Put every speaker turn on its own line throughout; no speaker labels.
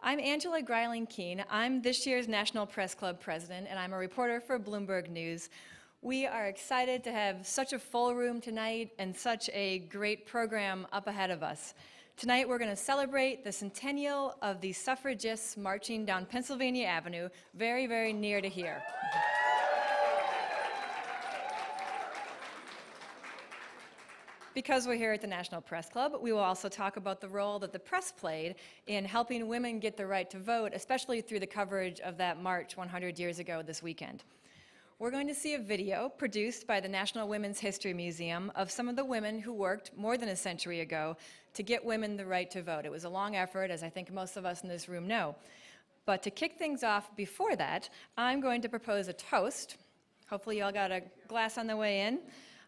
I'm Angela Greiling Keane. I'm this year's National Press Club president, and I'm a reporter for Bloomberg News. We are excited to have such a full room tonight and such a great program up ahead of us. Tonight we're going to celebrate the centennial of the suffragists marching down Pennsylvania Avenue, very, very near to here. Because we're here at the National Press Club, we will also talk about the role that the press played in helping women get the right to vote, especially through the coverage of that march 100 years ago this weekend. We're going to see a video produced by the National Women's History Museum of some of the women who worked more than a century ago to get women the right to vote. It was a long effort, as I think most of us in this room know. But to kick things off before that, I'm going to propose a toast. Hopefully you all got a glass on the way in.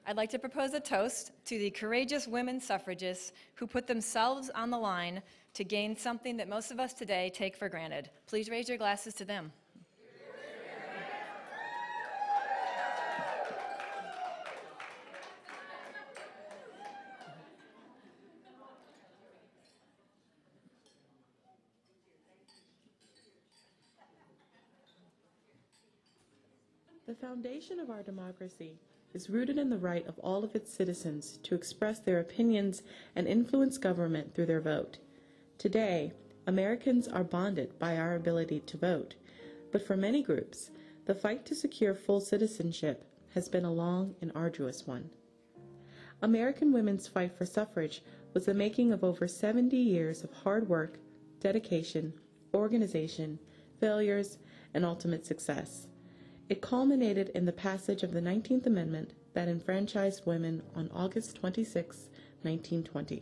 I'd like to propose a toast to the courageous women suffragists who put themselves on the line to gain something that most of us today take for granted. Please raise your glasses to them.
The foundation of our democracy is rooted in the right of all of its citizens to express their opinions and influence government through their vote. Today, Americans are bonded by our ability to vote, but for many groups, the fight to secure full citizenship has been a long and arduous one. American women's fight for suffrage was the making of over 70 years of hard work, dedication, organization, failures, and ultimate success. It culminated in the passage of the 19th Amendment that enfranchised women on August 26, 1920.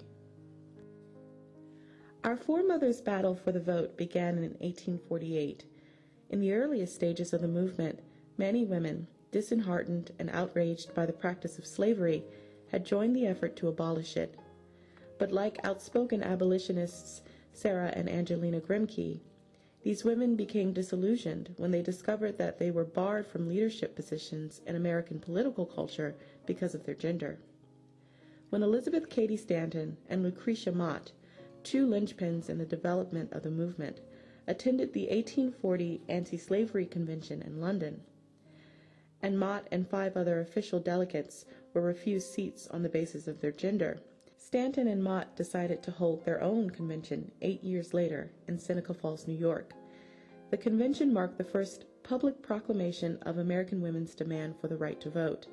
Our foremothers' battle for the vote began in 1848. In the earliest stages of the movement, many women, disheartened and outraged by the practice of slavery, had joined the effort to abolish it. But like outspoken abolitionists Sarah and Angelina Greiling, these women became disillusioned when they discovered that they were barred from leadership positions in American political culture because of their gender. When Elizabeth Cady Stanton and Lucretia Mott, two linchpins in the development of the movement, attended the 1840 Anti-Slavery Convention in London, and Mott and 5 other official delegates were refused seats on the basis of their gender, Stanton and Mott decided to hold their own convention 8 years later in Seneca Falls, New York. The convention marked the first public proclamation of American women's demand for the right to vote.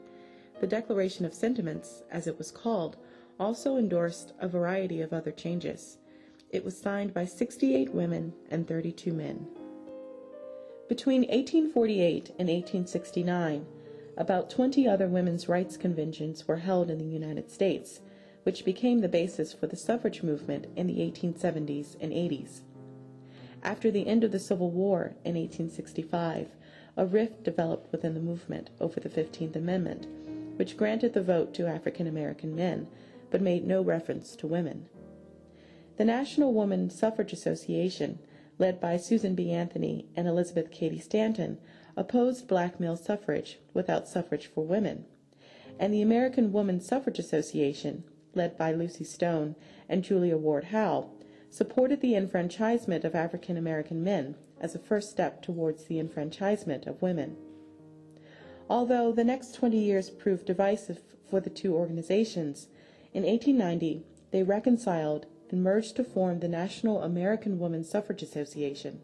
The Declaration of Sentiments, as it was called, also endorsed a variety of other changes. It was signed by 68 women and 32 men. Between 1848 and 1869, about 20 other women's rights conventions were held in the United States, which became the basis for the suffrage movement in the 1870s and 80s. After the end of the Civil War in 1865, a rift developed within the movement over the 15th Amendment, which granted the vote to African American men, but made no reference to women. The National Woman Suffrage Association, led by Susan B. Anthony and Elizabeth Cady Stanton, opposed black male suffrage without suffrage for women, and the American Woman Suffrage Association, led by Lucy Stone and Julia Ward Howe, supported the enfranchisement of African American men as a first step towards the enfranchisement of women. Although the next 20 years proved divisive for the two organizations, in 1890 they reconciled and merged to form the National American Woman Suffrage Association.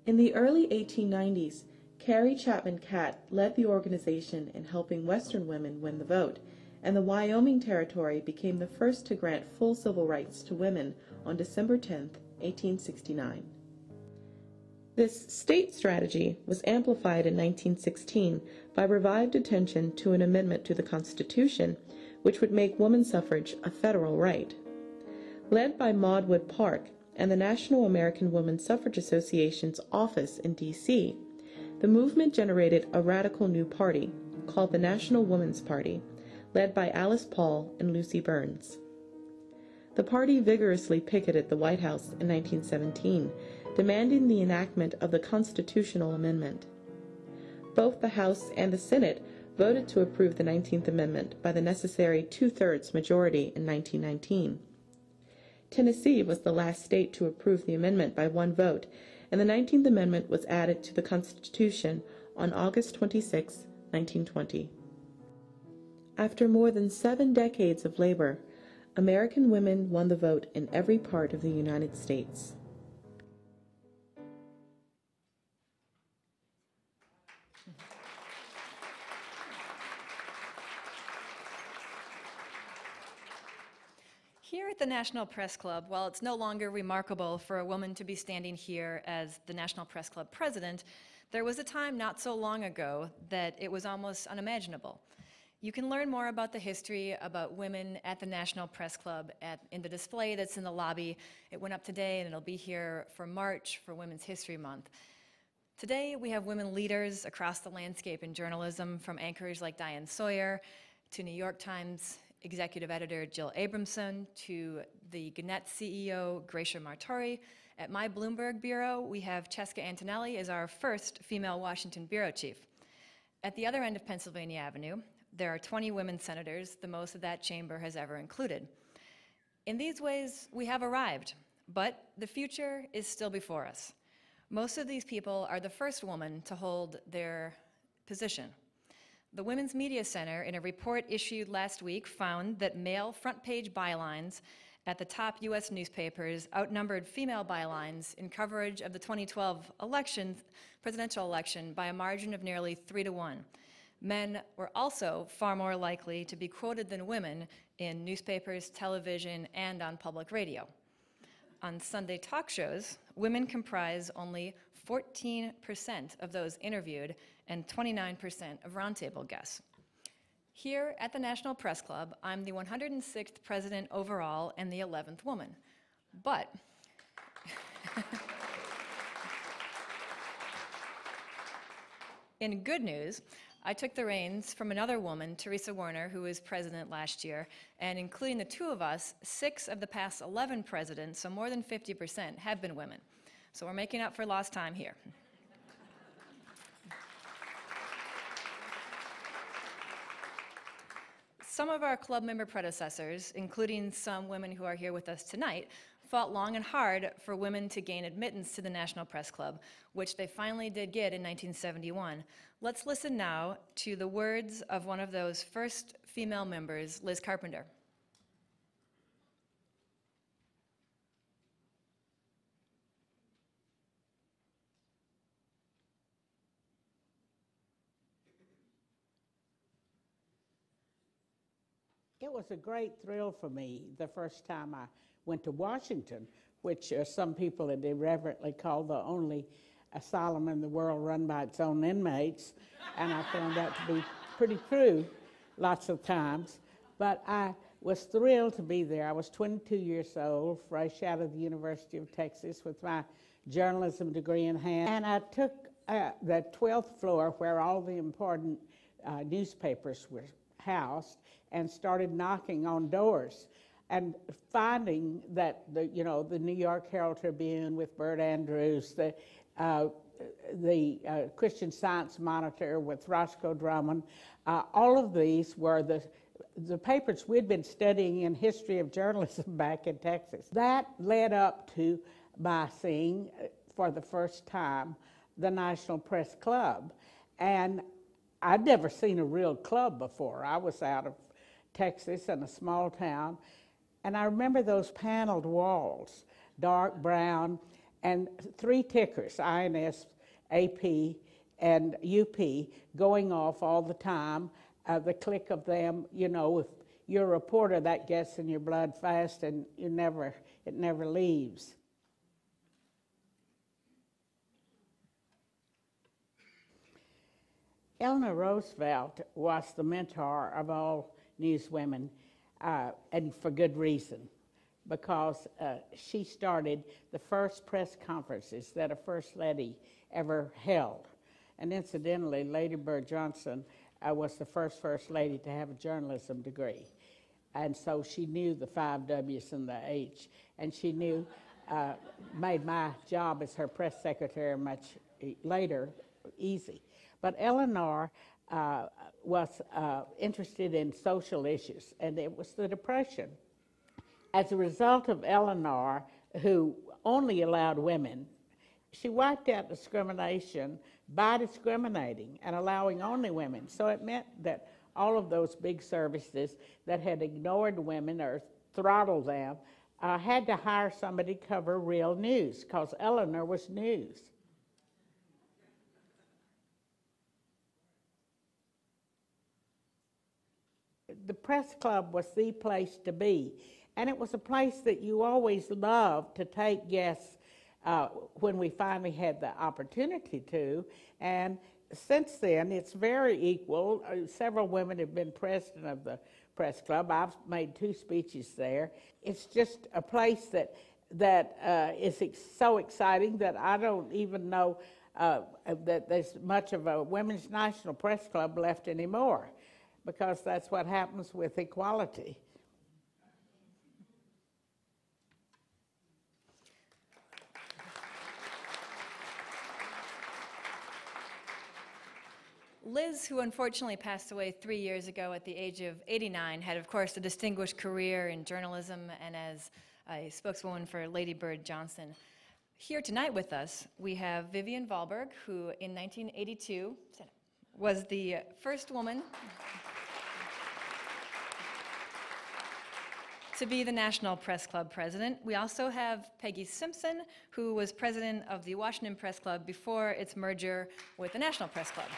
In the early 1890s, Carrie Chapman Catt led the organization in helping Western women win the vote, and the Wyoming Territory became the first to grant full civil rights to women on December 10, 1869. This state strategy was amplified in 1916 by revived attention to an amendment to the Constitution, which would make woman suffrage a federal right. Led by Maud Wood Park and the National American Woman Suffrage Association's office in D.C., the movement generated a radical new party called the National Woman's Party, led by Alice Paul and Lucy Burns. The party vigorously picketed the White House in 1917, demanding the enactment of the constitutional amendment. Both the House and the Senate voted to approve the 19th Amendment by the necessary two-thirds majority in 1919. Tennessee was the last state to approve the amendment by one vote, and the 19th Amendment was added to the Constitution on August 26, 1920. After more than 7 decades of labor, American women won the vote in every part of the United States.
Here at the National Press Club, while it's no longer remarkable for a woman to be standing here as the National Press Club president, there was a time not so long ago that it was almost unimaginable. You can learn more about the history about women at the National Press Club in the display that's in the lobby. It went up today and it'll be here for March for Women's History Month. Today we have women leaders across the landscape in journalism, from anchors like Diane Sawyer to New York Times executive editor Jill Abramson to the Gannett CEO Gracia Martori. At my Bloomberg bureau, we have Cheska Antonelli as our first female Washington bureau chief. At the other end of Pennsylvania Avenue, there are 20 women senators, the most that chamber has ever included. In these ways, we have arrived, but the future is still before us. Most of these people are the first woman to hold their position. The Women's Media Center, in a report issued last week, found that male front-page bylines at the top U.S. newspapers outnumbered female bylines in coverage of the 2012 presidential election by a margin of nearly 3-to-1. Men were also far more likely to be quoted than women in newspapers, television, and on public radio. On Sunday talk shows, women comprise only 14% of those interviewed and 29% of roundtable guests. Here at the National Press Club, I'm the 106th president overall and the 11th woman. But in good news, I took the reins from another woman, Teresa Warner, who was president last year, and including the two of us, 6 of the past 11 presidents, so more than 50%, have been women. So we're making up for lost time here. Some of our club member predecessors, including some women who are here with us tonight, fought long and hard for women to gain admittance to the National Press Club, which they finally did get in 1971. Let's listen now to the words of one of those first female members, Liz Carpenter.
It was a great thrill for me the first time I went to Washington, which some people had irreverently called the only asylum in the world run by its own inmates, and I found that to be pretty true lots of times. But I was thrilled to be there. I was 22 years old, fresh out of the University of Texas with my journalism degree in hand, and I took the 12th floor where all the important newspapers were housed and started knocking on doors and finding that the New York Herald Tribune with Bert Andrews, the Christian Science Monitor with Roscoe Drummond, all of these were the papers we'd been studying in history of journalism back in Texas. That led up to my seeing, for the first time, the National Press Club. And I'd never seen a real club before. I was out of Texas in a small town, and I remember those paneled walls, dark brown, and 3 tickers, INS, AP, and UP, going off all the time. The click of them, if you're a reporter, that gets in your blood fast, and it never leaves. Eleanor Roosevelt was the mentor of all newswomen, and for good reason, because she started the first press conferences that a First Lady ever held. And incidentally, Lady Bird Johnson was the First Lady to have a journalism degree. And so she knew the 5 W's and the H, and she knew, made my job as her press secretary much later easy. But Eleanor was interested in social issues, and it was the Depression. As a result of Eleanor, who only allowed women, she wiped out discrimination by discriminating and allowing only women. So it meant that all of those big services that had ignored women or throttled them had to hire somebody to cover real news, because Eleanor was news. The press club was the place to be, and it was a place that you always loved to take guests when we finally had the opportunity to. And since then, it's very equal. Several women have been president of the press club. I've made 2 speeches there. It's just a place that is so exciting that I don't even know that there's much of a Women's National Press Club left anymore, because that's what happens with equality.
Liz, who unfortunately passed away 3 years ago at the age of 89, had, of course, a distinguished career in journalism and as a spokeswoman for Lady Bird Johnson. Here tonight with us, we have Vivian Valberg, who in 1982 was the first woman to be the National Press Club president. We also have Peggy Simpson, who was president of the Washington Press Club before its merger with the National Press Club.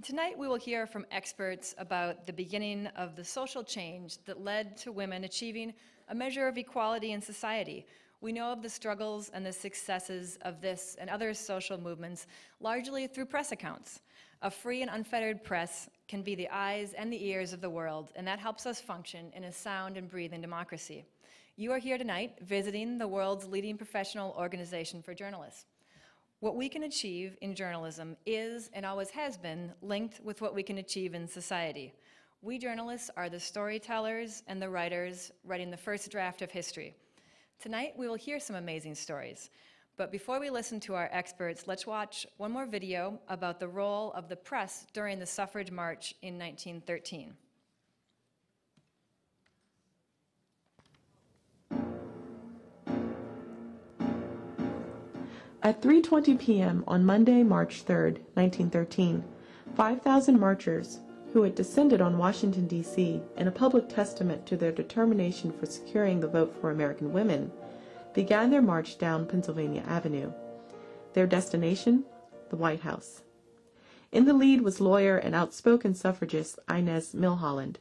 Tonight we will hear from experts about the beginning of the social change that led to women achieving a measure of equality in society. We know of the struggles and the successes of this and other social movements largely through press accounts. A free and unfettered press can be the eyes and the ears of the world, and that helps us function in a sound and breathing democracy. You are here tonight visiting the world's leading professional organization for journalists. What we can achieve in journalism is, and always has been, linked with what we can achieve in society. We journalists are the storytellers and the writers writing the first draft of history. Tonight, we will hear some amazing stories. But before we listen to our experts, let's watch one more video about the role of the press during the suffrage march in 1913.
At 3:20 p.m. on Monday, March 3, 1913, 5,000 marchers, who had descended on Washington, D.C. in a public testament to their determination for securing the vote for American women, began their march down Pennsylvania Avenue. Their destination? The White House. In the lead was lawyer and outspoken suffragist Inez Milholland,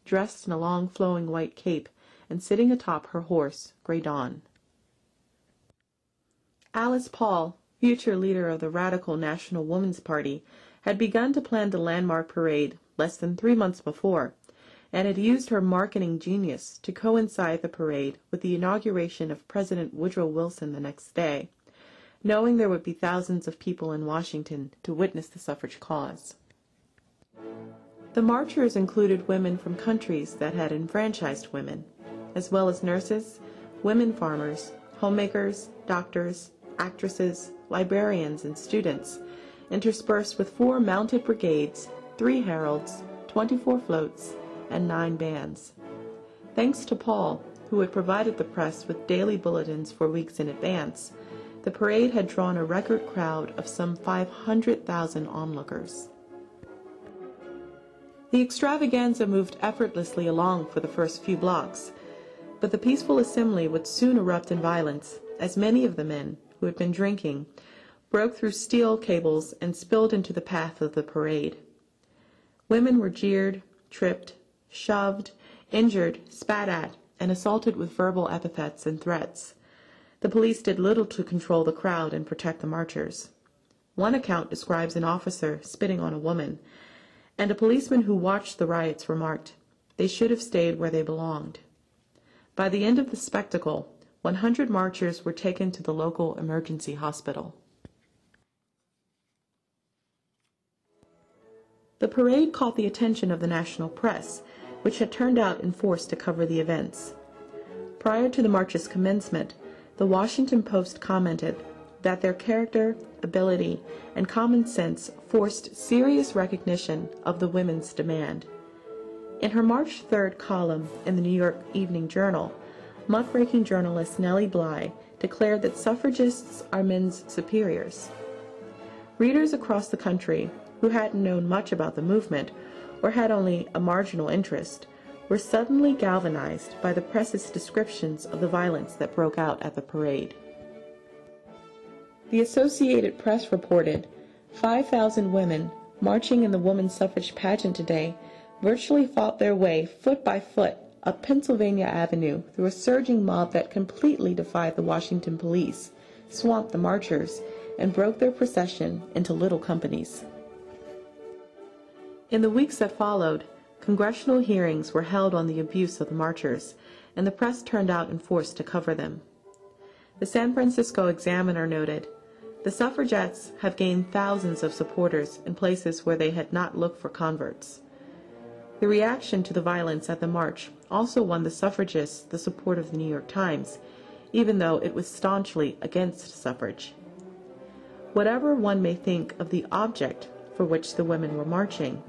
dressed in a long flowing white cape and sitting atop her horse, Grey Dawn. Alice Paul, future leader of the radical National Woman's Party, had begun to plan the landmark parade less than 3 months before, and had used her marketing genius to coincide the parade with the inauguration of President Woodrow Wilson the next day, knowing there would be thousands of people in Washington to witness the suffrage cause. The marchers included women from countries that had enfranchised women, as well as nurses, women farmers, homemakers, doctors, actresses, librarians, and students, interspersed with 4 mounted brigades, 3 heralds, 24 floats, and 9 bands. Thanks to Paul, who had provided the press with daily bulletins for weeks in advance, the parade had drawn a record crowd of some 500,000 onlookers. The extravaganza moved effortlessly along for the first few blocks, but the peaceful assembly would soon erupt in violence, as many of the men, who had been drinking, broke through steel cables and spilled into the path of the parade. Women were jeered, tripped, shoved, injured, spat at, and assaulted with verbal epithets and threats. The police did little to control the crowd and protect the marchers. One account describes an officer spitting on a woman, and a policeman who watched the riots remarked, "They should have stayed where they belonged." By the end of the spectacle, 100 marchers were taken to the local emergency hospital. The parade caught the attention of the national press, which had turned out in force to cover the events. Prior to the march's commencement, the Washington Post commented that their character, ability, and common sense forced serious recognition of the women's demand. In her March 3rd column in the New York Evening Journal, muckraking journalist Nellie Bly declared that suffragists are men's superiors. Readers across the country who hadn't known much about the movement or had only a marginal interest were suddenly galvanized by the press's descriptions of the violence that broke out at the parade. The Associated Press reported 5,000 women marching in the women's suffrage pageant today virtually fought their way foot by foot up Pennsylvania Avenue through a surging mob that completely defied the Washington police, swamped the marchers, and broke their procession into little companies. In the weeks that followed, congressional hearings were held on the abuse of the marchers, and the press turned out in force to cover them. The San Francisco Examiner noted, "The suffragettes have gained thousands of supporters in places where they had not looked for converts." The reaction to the violence at the march also won the suffragists the support of the New York Times, even though it was staunchly against suffrage. Whatever one may think of the object for which the women were marching,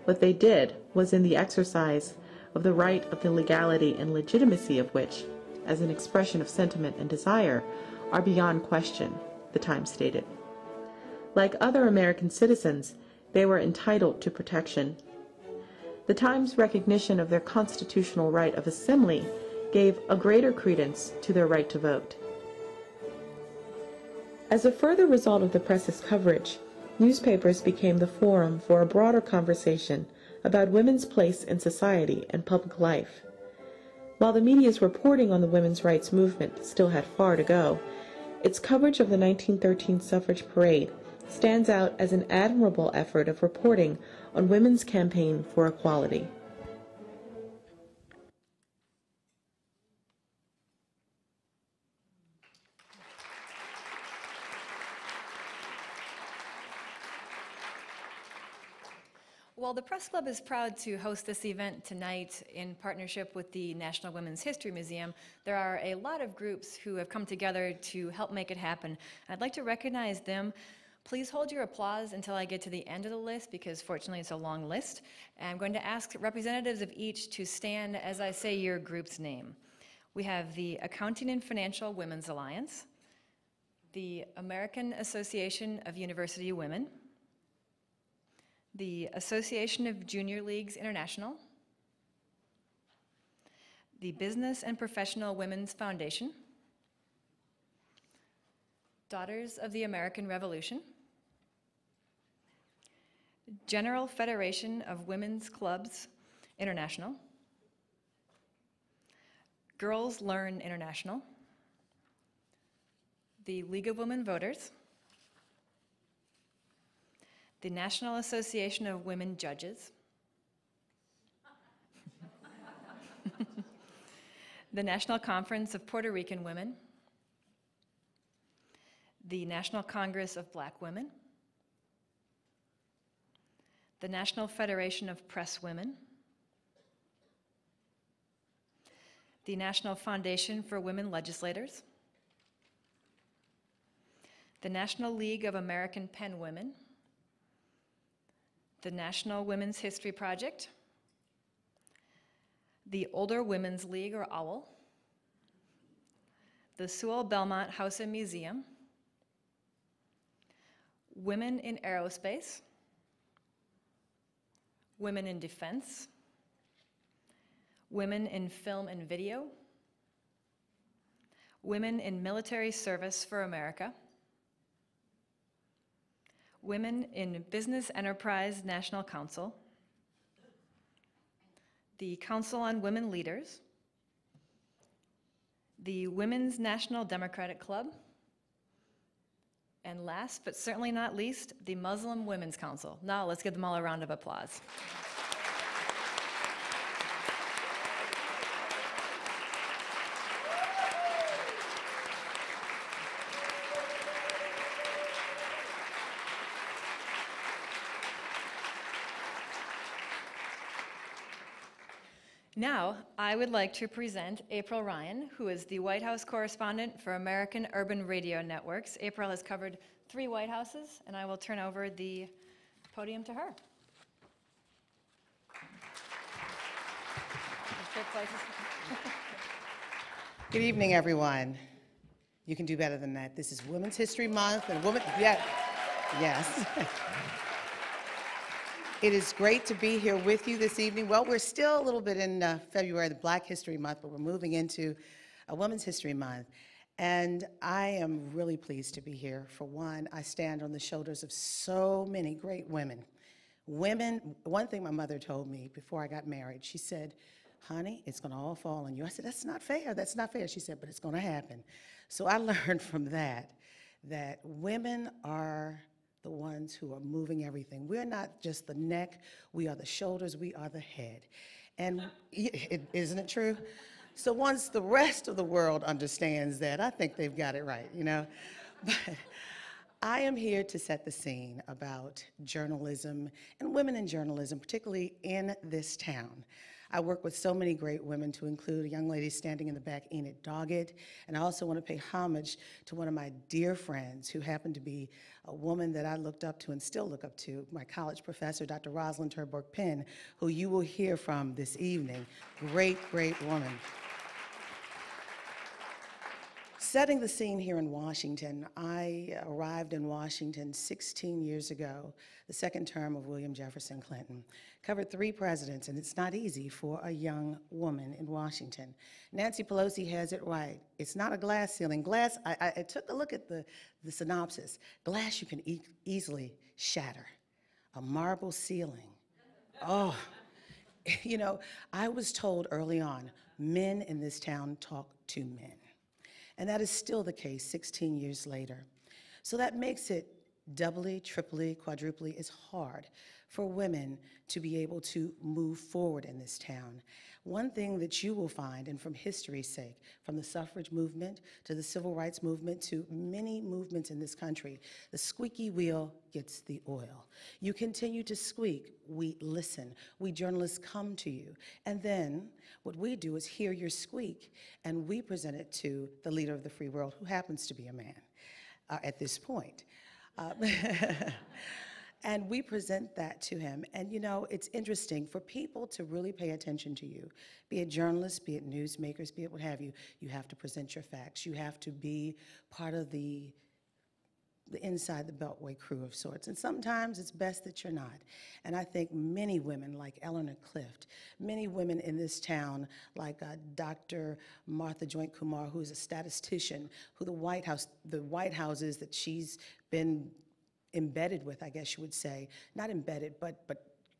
what they did was in the exercise of the right of the legality and legitimacy of which, as an expression of sentiment and desire, are beyond question, the Times stated. Like other American citizens, they were entitled to protection. The Times' recognition of their constitutional right of assembly gave a greater credence to their right to vote. As a further result of the press's coverage, newspapers became the forum for a broader conversation about women's place in society and public life. While the media's reporting on the women's rights movement still had far to go, its coverage of the 1913 suffrage parade stands out as an admirable effort of reporting on women's campaign for equality.
Well, the Press Club is proud to host this event tonight in partnership with the National Women's History Museum. There are a lot of groups who have come together to help make it happen. I'd like to recognize them. Please hold your applause until I get to the end of the list, because fortunately it's a long list. And I'm going to ask representatives of each to stand as I say your group's name. We have the Accounting and Financial Women's Alliance, the American Association of University Women, the Association of Junior Leagues International, the Business and Professional Women's Foundation, Daughters of the American Revolution, General Federation of Women's Clubs International, Girls Learn International, the League of Women Voters, the National Association of Women Judges, the National Conference of Puerto Rican Women, the National Congress of Black Women, the National Federation of Press Women, the National Foundation for Women Legislators, the National League of American Pen Women, the National Women's History Project, the Older Women's League, or OWL, the Sewell Belmont House and Museum, Women in Aerospace, Women in Defense, Women in Film and Video, Women in Military Service for America, Women in Business Enterprise National Council, the Council on Women Leaders, the Women's National Democratic Club, and last but certainly not least, the Muslim Women's Council. Now let's give them all a round of applause. Now, I would like to present April Ryan, who is the White House correspondent for American Urban Radio Networks. April has covered 3 White Houses, and I will turn over the podium to her. Fair places.
Good evening, everyone. You can do better than that. This is Women's History Month and yes. It is great to be here with you this evening. Well, we're still a little bit in February, the Black History Month, but we're moving into a Women's History Month. And I am really pleased to be here. For one, I stand on the shoulders of so many great women. One thing my mother told me before I got married, she said, honey, it's going to all fall on you. I said, that's not fair. That's not fair. She said, but it's going to happen. So I learned from that women are the ones who are moving everything. We're not just the neck. We are the shoulders. We are the head. And isn't it true? So once the rest of the world understands that, I think they've got it right, you know? But I am here to set the scene about journalism and women in journalism, particularly in this town. I work with so many great women, to include a young lady standing in the back, Enid Doggett, and I also want to pay homage to one of my dear friends who happened to be a woman that I looked up to and still look up to, my college professor, Dr. Rosalyn Terborg-Penn, who you will hear from this evening. Great, great woman. Setting the scene here in Washington, I arrived in Washington 16 years ago, the second term of William Jefferson Clinton. Covered 3 presidents, and it's not easy for a young woman in Washington. Nancy Pelosi has it right. It's not a glass ceiling. Glass, I took a look at the synopsis. Glass you can easily shatter. A marble ceiling. Oh, you know, I was told early on, men in this town talk to men. And that is still the case 16 years later. So that makes it doubly, triply, quadruply as hard for women to be able to move forward in this town. One thing that you will find, and from history's sake, from the suffrage movement to the civil rights movement to many movements in this country, the squeaky wheel gets the oil. You continue to squeak, we listen, we journalists come to you, and then what we do is hear your squeak, and we present it to the leader of the free world, who happens to be a man at this point. And we present that to him. And you know, it's interesting for people to really pay attention to you, be it journalists, be it newsmakers, be it what have you. You have to present your facts. You have to be part of the inside the beltway crew of sorts. And sometimes it's best that you're not. And I think many women like Eleanor Clift, many women in this town like Dr. Martha Joint Kumar, who's a statistician, who the White Houses that she's been embedded with, I guess you would say, not embedded, but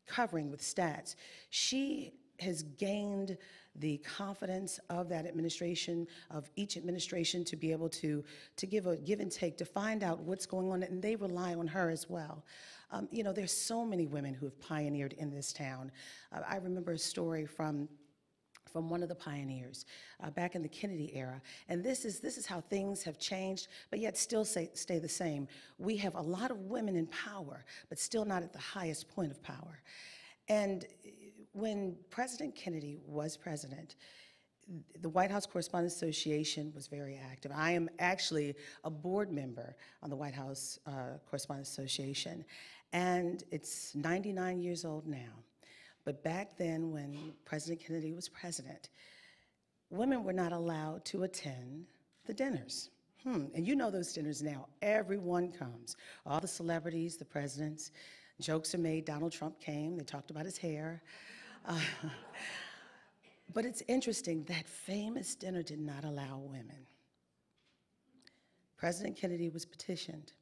covering with stats. She has gained the confidence of that administration, of each administration, to be able to give a give and take, to find out what's going on, and they rely on her as well. You know, there's so many women who have pioneered in this town. I remember a story from one of the pioneers back in the Kennedy era. And this is how things have changed, but yet still stay the same. We have a lot of women in power, but still not at the highest point of power. And when President Kennedy was president, the White House Correspondents Association was very active. I am actually a board member on the White House Correspondents Association, and it's 99 years old now. But back then, when President Kennedy was president, women were not allowed to attend the dinners. And you know those dinners now. Everyone comes. All the celebrities, the presidents. Jokes are made. Donald Trump came. They talked about his hair. But it's interesting, that famous dinner did not allow women. President Kennedy was petitioned,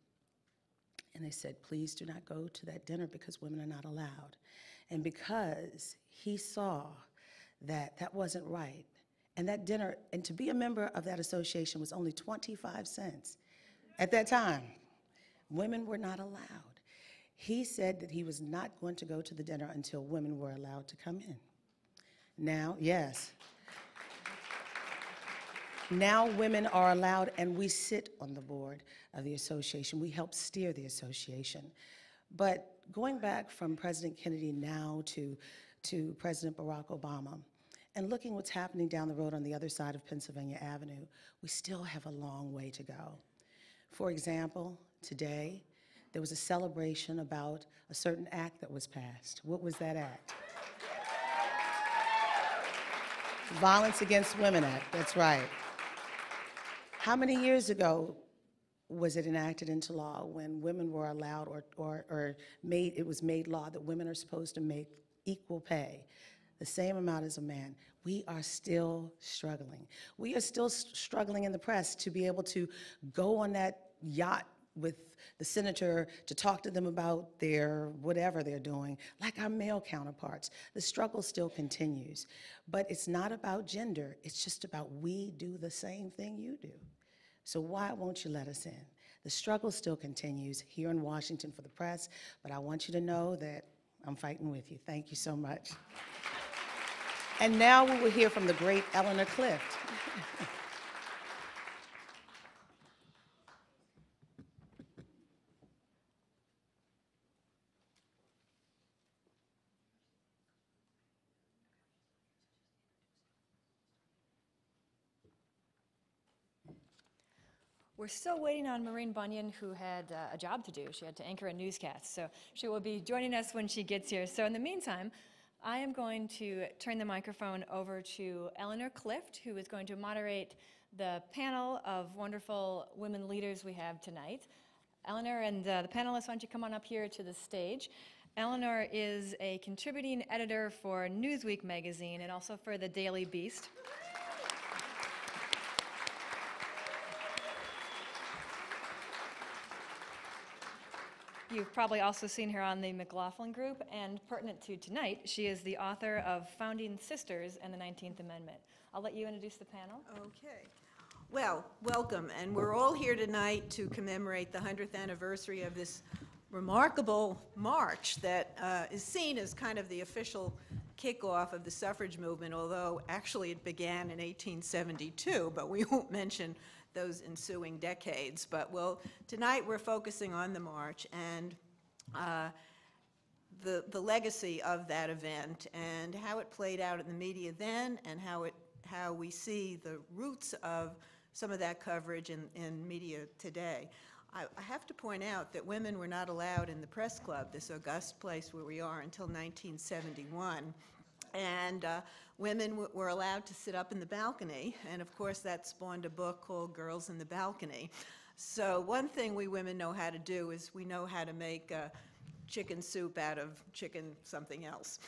and they said, please do not go to that dinner because women are not allowed. And because he saw that that wasn't right, and that dinner, and to be a member of that association was only 25 cents at that time, women were not allowed. He said that he was not going to go to the dinner until women were allowed to come in. Now, yes. Now women are allowed, and we sit on the board of the association. We help steer the association. But going back from President Kennedy now to President Barack Obama, and looking what's happening down the road on the other side of Pennsylvania Avenue, we still have a long way to go. For example, today, there was a celebration about a certain act that was passed. What was that act? Violence Against Women Act, that's right. How many years ago was it enacted into law when women were allowed or made, it was made law that women are supposed to make equal pay, the same amount as a man? We are still struggling. We are still struggling in the press to be able to go on that yacht with the senator to talk to them about their whatever they're doing, like our male counterparts. The struggle still continues. But it's not about gender, it's just about we do the same thing you do. So why won't you let us in? The struggle still continues here in Washington for the press, but I want you to know that I'm fighting with you. Thank you so much. And now we will hear from the great Eleanor Clift.
We're still waiting on Maureen Bunyan, who had a job to do. She had to anchor a newscast, so she will be joining us when she gets here. So in the meantime, I am going to turn the microphone over to Eleanor Clift, who is going to moderate the panel of wonderful women leaders we have tonight. Eleanor and the panelists, why don't you come on up here to the stage. Eleanor is a contributing editor for Newsweek magazine and also for the Daily Beast. You've probably also seen her on the McLaughlin Group, and pertinent to tonight, she is the author of Founding Sisters and the 19th Amendment. I'll let you introduce the panel.
Okay. Well, welcome, and we're all here tonight to commemorate the 100th anniversary of this remarkable march that is seen as kind of the official kickoff of the suffrage movement, although actually it began in 1872, but we won't mention those ensuing decades. But tonight we're focusing on the march and the legacy of that event and how it played out in the media then and how we see the roots of some of that coverage in media today. I have to point out that women were not allowed in the press club, this august place where we are, until 1971. And women were allowed to sit up in the balcony, and of course that spawned a book called Girls in the Balcony. So one thing we women know how to do is we know how to make chicken soup out of chicken something else.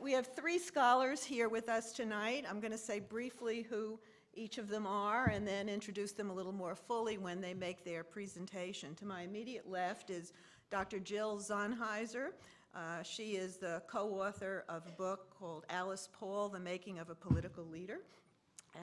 We have three scholars here with us tonight. I'm going to say briefly who each of them are and then introduce them a little more fully when they make their presentation. To my immediate left is Dr. Jill Zahniser. She is the co-author of a book called Alice Paul, The Making of a Political Leader.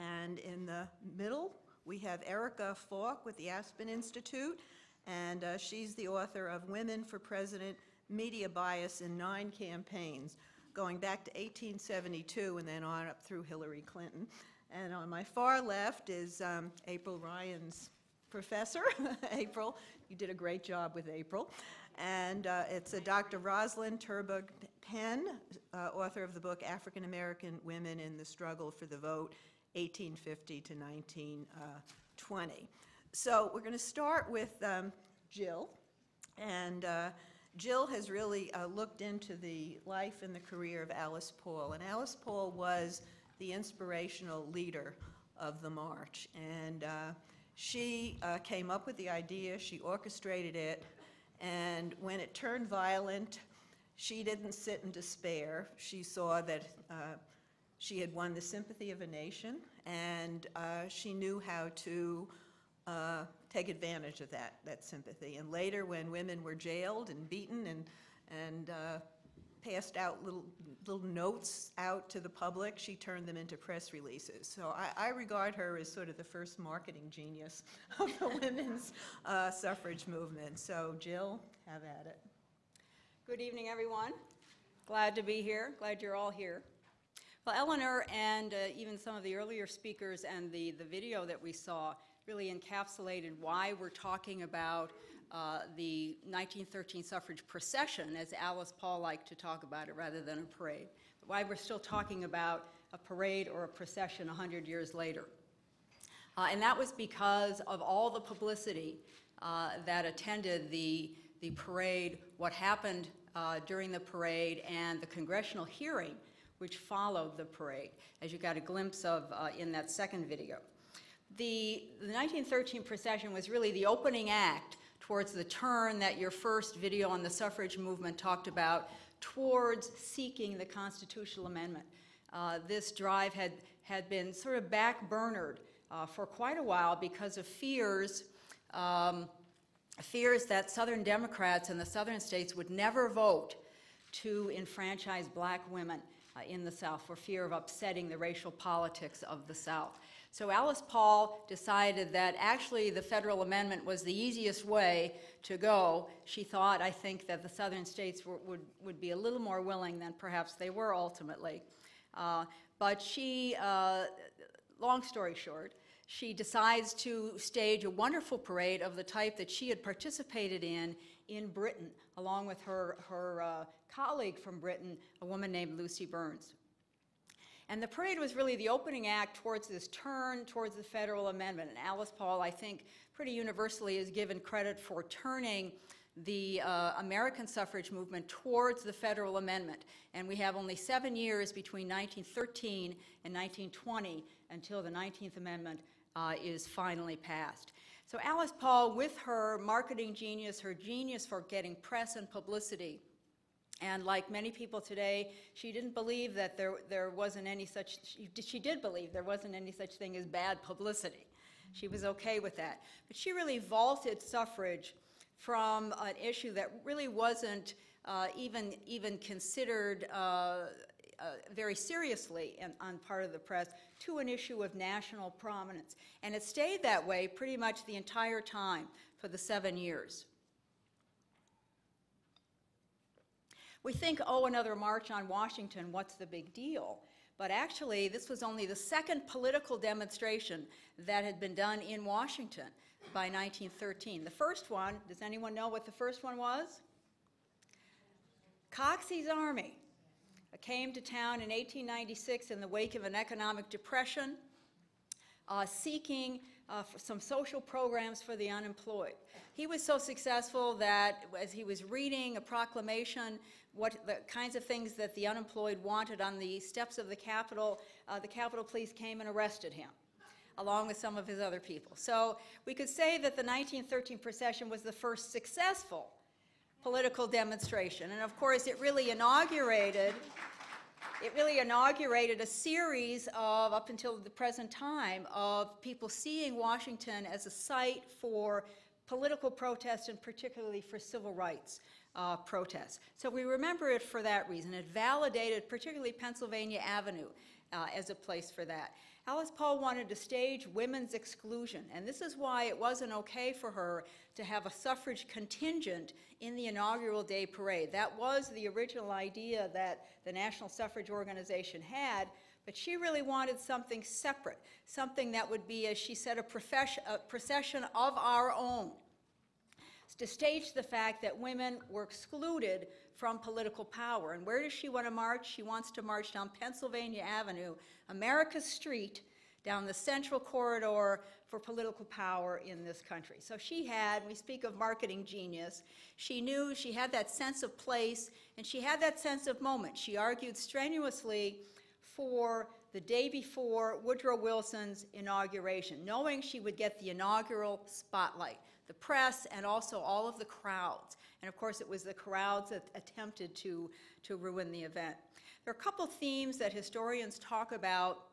And in the middle, we have Erika Falk with the Aspen Institute, and she's the author of Women for President, Media Bias in 9 Campaigns, going back to 1872 and then on up through Hillary Clinton. And on my far left is April Ryan's professor. April, you did a great job with April. And it's Dr. Rosalyn Terborg-Penn, author of the book African American Women in the Struggle for the Vote, 1850 to 1920. So we're going to start with Jill. And Jill has really looked into the life and the career of Alice Paul. And Alice Paul was the inspirational leader of the march. And she came up with the idea, she orchestrated it, and when it turned violent, she didn't sit in despair. She saw that she had won the sympathy of a nation, and she knew how to take advantage of that sympathy. And later, when women were jailed and beaten and passed out little notes out to the public, she turned them into press releases. So I regard her as sort of the first marketing genius of the women's suffrage movement. So Jill, have at it.
Good evening, everyone. Glad to be here. Glad you're all here. Well, Eleanor and even some of the earlier speakers and the video that we saw really encapsulated why we're talking about the 1913 suffrage procession, as Alice Paul liked to talk about it, rather than a parade. But why we're still talking about a parade or a procession 100 years later. And that was because of all the publicity that attended the parade, what happened during the parade and the congressional hearing which followed the parade, as you got a glimpse of in that second video. The 1913 procession was really the opening act towards the turn that your first video on the suffrage movement talked about, towards seeking the constitutional amendment. This drive had been sort of backburnered for quite a while because of fears that Southern Democrats in the Southern states would never vote to enfranchise black women in the South for fear of upsetting the racial politics of the South. So Alice Paul decided that actually the federal amendment was the easiest way to go. She thought, I think, that the Southern states would be a little more willing than perhaps they were ultimately. But she, long story short, she decides to stage a wonderful parade of the type that she had participated in Britain, along with her colleague from Britain, a woman named Lucy Burns. And the parade was really the opening act towards this turn towards the federal amendment. And Alice Paul, I think, pretty universally is given credit for turning the American suffrage movement towards the federal amendment. And we have only 7 years between 1913 and 1920 until the 19th Amendment is finally passed. So Alice Paul, with her marketing genius, her genius for getting press and publicity, and like many people today, she didn't believe that there wasn't any such, she did believe there wasn't any such thing as bad publicity. She was okay with that. But she really vaulted suffrage from an issue that really wasn't even considered very seriously on part of the press to an issue of national prominence. And it stayed that way pretty much the entire time for the 7 years. We think, oh, another march on Washington, what's the big deal? But actually, this was only the second political demonstration that had been done in Washington by 1913. The first one, does anyone know what the first one was? Coxey's Army came to town in 1896 in the wake of an economic depression, seeking some social programs for the unemployed. He was so successful that as he was reading a proclamation, what the kinds of things that the unemployed wanted on the steps of the Capitol police came and arrested him, along with some of his other people. So we could say that the 1913 procession was the first successful political demonstration. And of course, it really inaugurated a series of, up until the present time, of people seeing Washington as a site for political protest and particularly for civil rights protests. So we remember it for that reason. It validated particularly Pennsylvania Avenue as a place for that. Alice Paul wanted to stage women's exclusion, and this is why it wasn't okay for her to have a suffrage contingent in the inaugural day parade. That was the original idea that the National Suffrage Organization had, but she really wanted something separate, something that would be, as she said, a procession of our own, to stage the fact that women were excluded from political power. And where does she want to march? She wants to march down Pennsylvania Avenue, America's street, down the central corridor for political power in this country. So she had, we speak of marketing genius, she knew she had that sense of place and she had that sense of moment. She argued strenuously for the day before Woodrow Wilson's inauguration, knowing she would get the inaugural spotlight, the press, and also all of the crowds. And of course, it was the crowds that attempted to ruin the event. There are a couple themes that historians talk about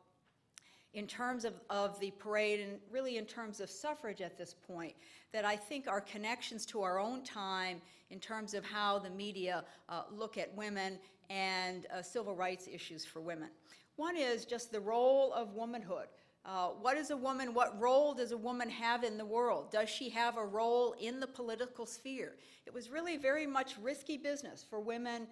in terms of the parade and really in terms of suffrage at this point that I think are connections to our own time in terms of how the media look at women and civil rights issues for women. One is just the role of womanhood. What is a woman? What role does a woman have in the world? Does she have a role in the political sphere? It was really very much risky business for women,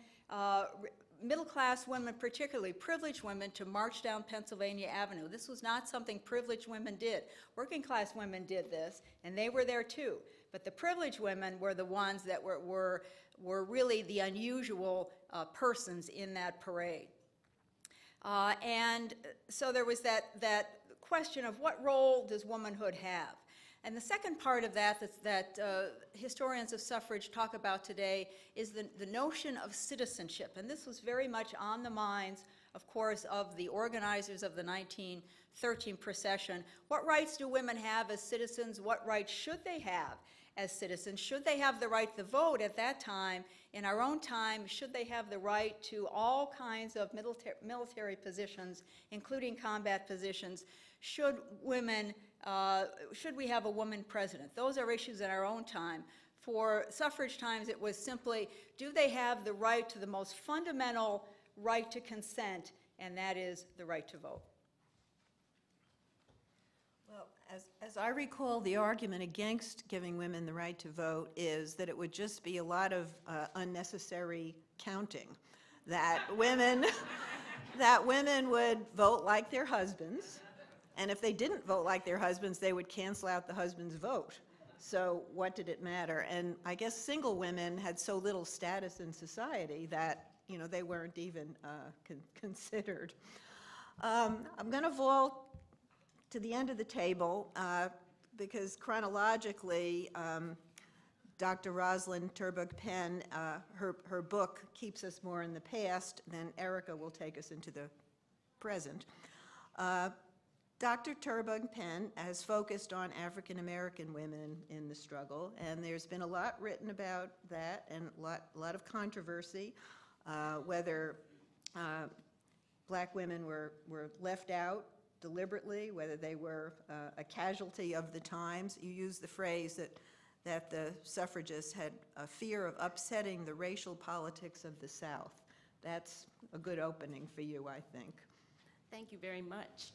middle-class women particularly, privileged women, to march down Pennsylvania Avenue. This was not something privileged women did. Working-class women did this, and they were there too. But the privileged women were the ones that were really the unusual persons in that parade. And so there was that question of what role does womanhood have? And the second part of that historians of suffrage talk about today is the notion of citizenship. And this was very much on the minds, of course, of the organizers of the 1913 procession. What rights do women have as citizens? What rights should they have as citizens? Should they have the right to vote at that time? In our own time, should they have the right to all kinds of military positions, including combat positions? Should we have a woman president? Those are issues in our own time. For suffrage times, it was simply, do they have the right to the most fundamental right to consent, and that is the right to vote?
Well, as I recall, the argument against giving women the right to vote is that it would just be a lot of unnecessary counting, that women would vote like their husbands, and if they didn't vote like their husbands, they would cancel out the husband's vote. So what did it matter? And I guess single women had so little status in society that, you know, they weren't even considered. I'm going to vault to the end of the table because chronologically, Dr. Rosalyn Terborg-Penn, her book keeps us more in the past, then Erika will take us into the present. Dr. Terborg-Penn has focused on African American women in the struggle, and there's been a lot written about that and a lot of controversy, whether black women were left out deliberately, whether they were a casualty of the times. You used the phrase that the suffragists had a fear of upsetting the racial politics of the South. That's a good opening for you, I think.
Thank you very much.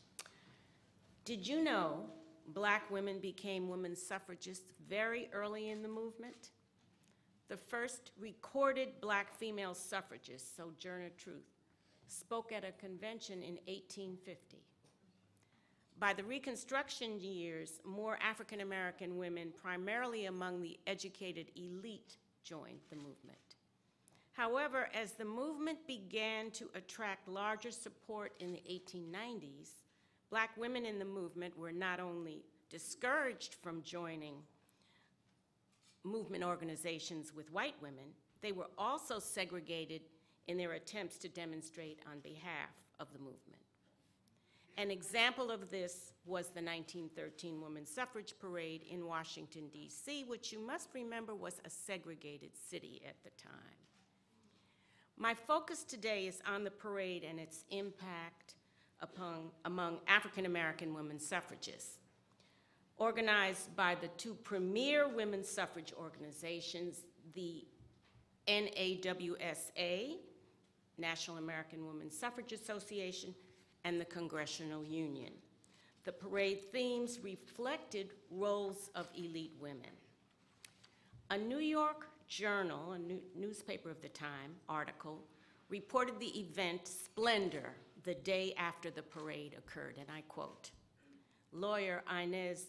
Did you know black women became women suffragists very early in the movement? The first recorded black female suffragist, Sojourner Truth, spoke at a convention in 1850. By the Reconstruction years, more African American women, primarily among the educated elite, joined the movement. However, as the movement began to attract larger support in the 1890s, black women in the movement were not only discouraged from joining movement organizations with white women, they were also segregated in their attempts to demonstrate on behalf of the movement. An example of this was the 1913 Women's Suffrage Parade in Washington, D.C., which you must remember was a segregated city at the time. My focus today is on the parade and its impact among African American women suffragists. Organized by the two premier women's suffrage organizations, the NAWSA, National American Women's Suffrage Association, and the Congressional Union. The parade themes reflected roles of elite women. A New York Journal, a newspaper of the time, article reported the event Splendor the day after the parade occurred, and I quote, "Lawyer Inez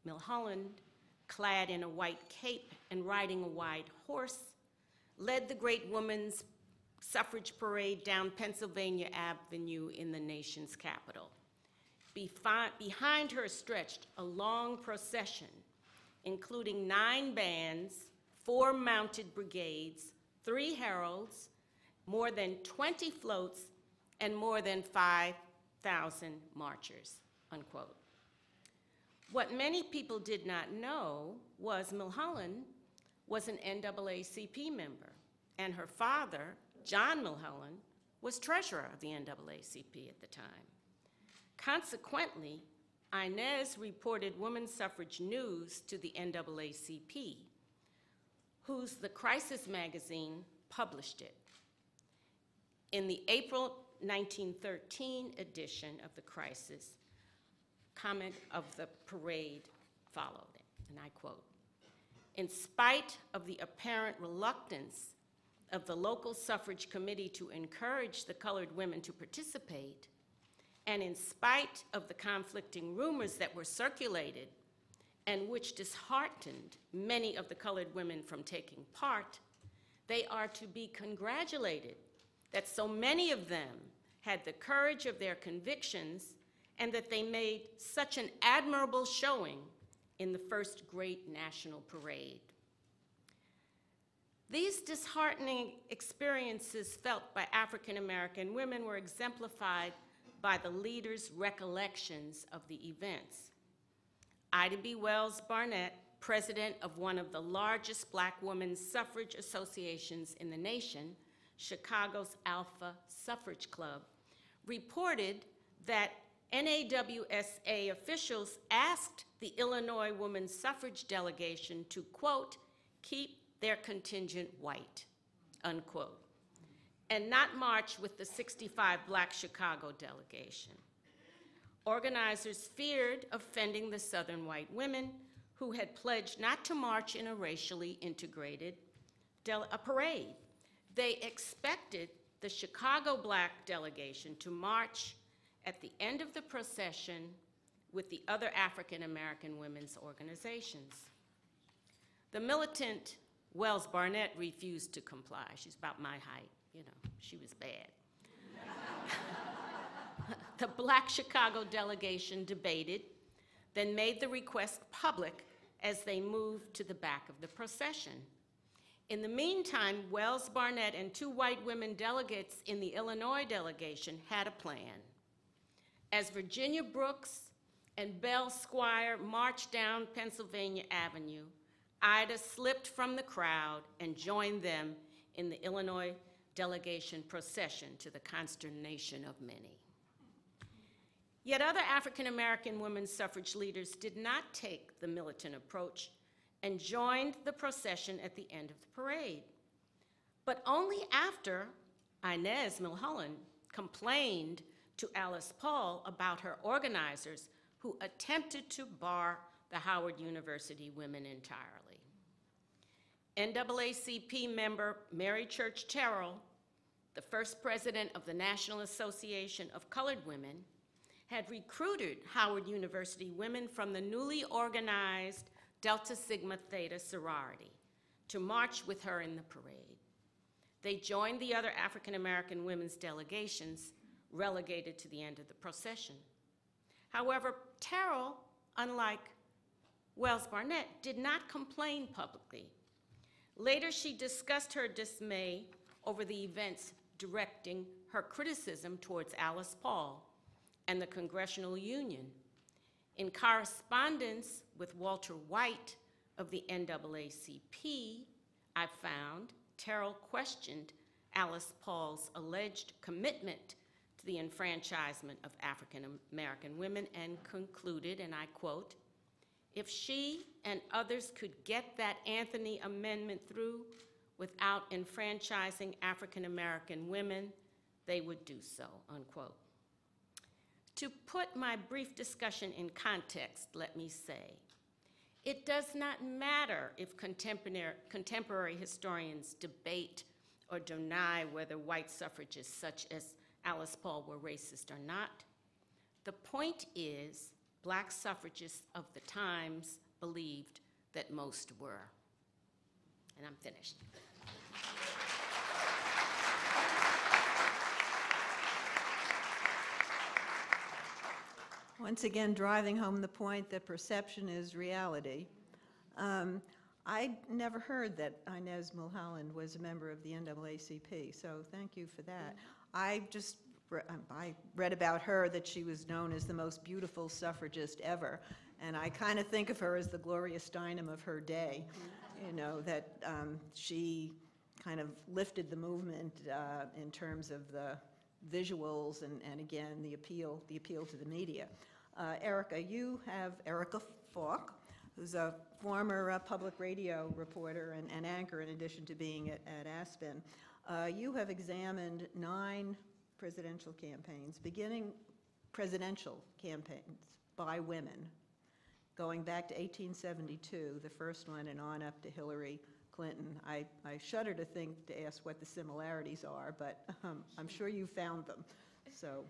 Milholland, clad in a white cape and riding a white horse, led the great women's suffrage parade down Pennsylvania Avenue in the nation's capital. Behind her stretched a long procession, including 9 bands, 4 mounted brigades, 3 heralds, more than 20 floats, and more than 5,000 marchers," unquote. What many people did not know was Milholland was an NAACP member, and her father, John Milholland, was treasurer of the NAACP at the time. Consequently, Inez reported women's suffrage news to the NAACP, whose The Crisis magazine published it. In the April 1913 edition of The Crisis, comment of the parade followed it, and I quote, "In spite of the apparent reluctance of the local suffrage committee to encourage the colored women to participate, and in spite of the conflicting rumors that were circulated and which disheartened many of the colored women from taking part, they are to be congratulated that so many of them had the courage of their convictions and that they made such an admirable showing in the first great national parade. These disheartening experiences felt by African American women were exemplified by the leaders' recollections of the events. Ida B. Wells Barnett, president of one of the largest Black women's suffrage associations in the nation, Chicago's Alpha Suffrage Club, reported that NAWSA officials asked the Illinois women's suffrage delegation to, quote, keep their contingent white, unquote, and not march with the 65 Black Chicago delegation. Organizers feared offending the Southern white women who had pledged not to march in a racially integrated parade. They expected the Chicago Black delegation to march at the end of the procession with the other African American women's organizations. The militant Wells Barnett refused to comply. She's about my height, you know, she was bad. The Black Chicago delegation debated, then made the request public as they moved to the back of the procession. In the meantime, Wells Barnett and two white women delegates in the Illinois delegation had a plan. As Virginia Brooks and Belle Squire marched down Pennsylvania Avenue, Ida slipped from the crowd and joined them in the Illinois delegation procession, to the consternation of many. Yet other African American women's suffrage leaders did not take the militant approach and joined the procession at the end of the parade. But only after Inez Milholland complained to Alice Paul about her organizers who attempted to bar the Howard University women entirely. NAACP member Mary Church Terrell, the first president of the National Association of Colored Women, had recruited Howard University women from the newly organized Delta Sigma Theta sorority to march with her in the parade. They joined the other African American women's delegations relegated to the end of the procession. However, Terrell, unlike Wells Barnett, did not complain publicly. Later, she discussed her dismay over the events, directing her criticism towards Alice Paul and the Congressional Union. In correspondence with Walter White of the NAACP, I found Terrell questioned Alice Paul's alleged commitment to the enfranchisement of African American women and concluded, and I quote, "If she and others could get that Anthony Amendment through without enfranchising African American women, they would do so," unquote. To put my brief discussion in context, let me say, it does not matter if contemporary historians debate or deny whether white suffragists such as Alice Paul were racist or not. The point is, Black suffragists of the times believed that most were. And I'm finished.
Once again, driving home the point that perception is reality. I never heard that Inez Milholland was a member of the NAACP, so thank you for that. I read about her that she was known as the most beautiful suffragist ever, and I kind of think of her as the Gloria Steinem of her day, you know, that she kind of lifted the movement in terms of the visuals and again, the appeal to the media. Erika, you have Erika Falk, who's a former public radio reporter and anchor in addition to being at Aspen. You have examined 9 presidential campaigns, beginning presidential campaigns by women, going back to 1872, the first one, and on up to Hillary Clinton. I shudder to think to ask what the similarities are, but I'm sure you found them. So.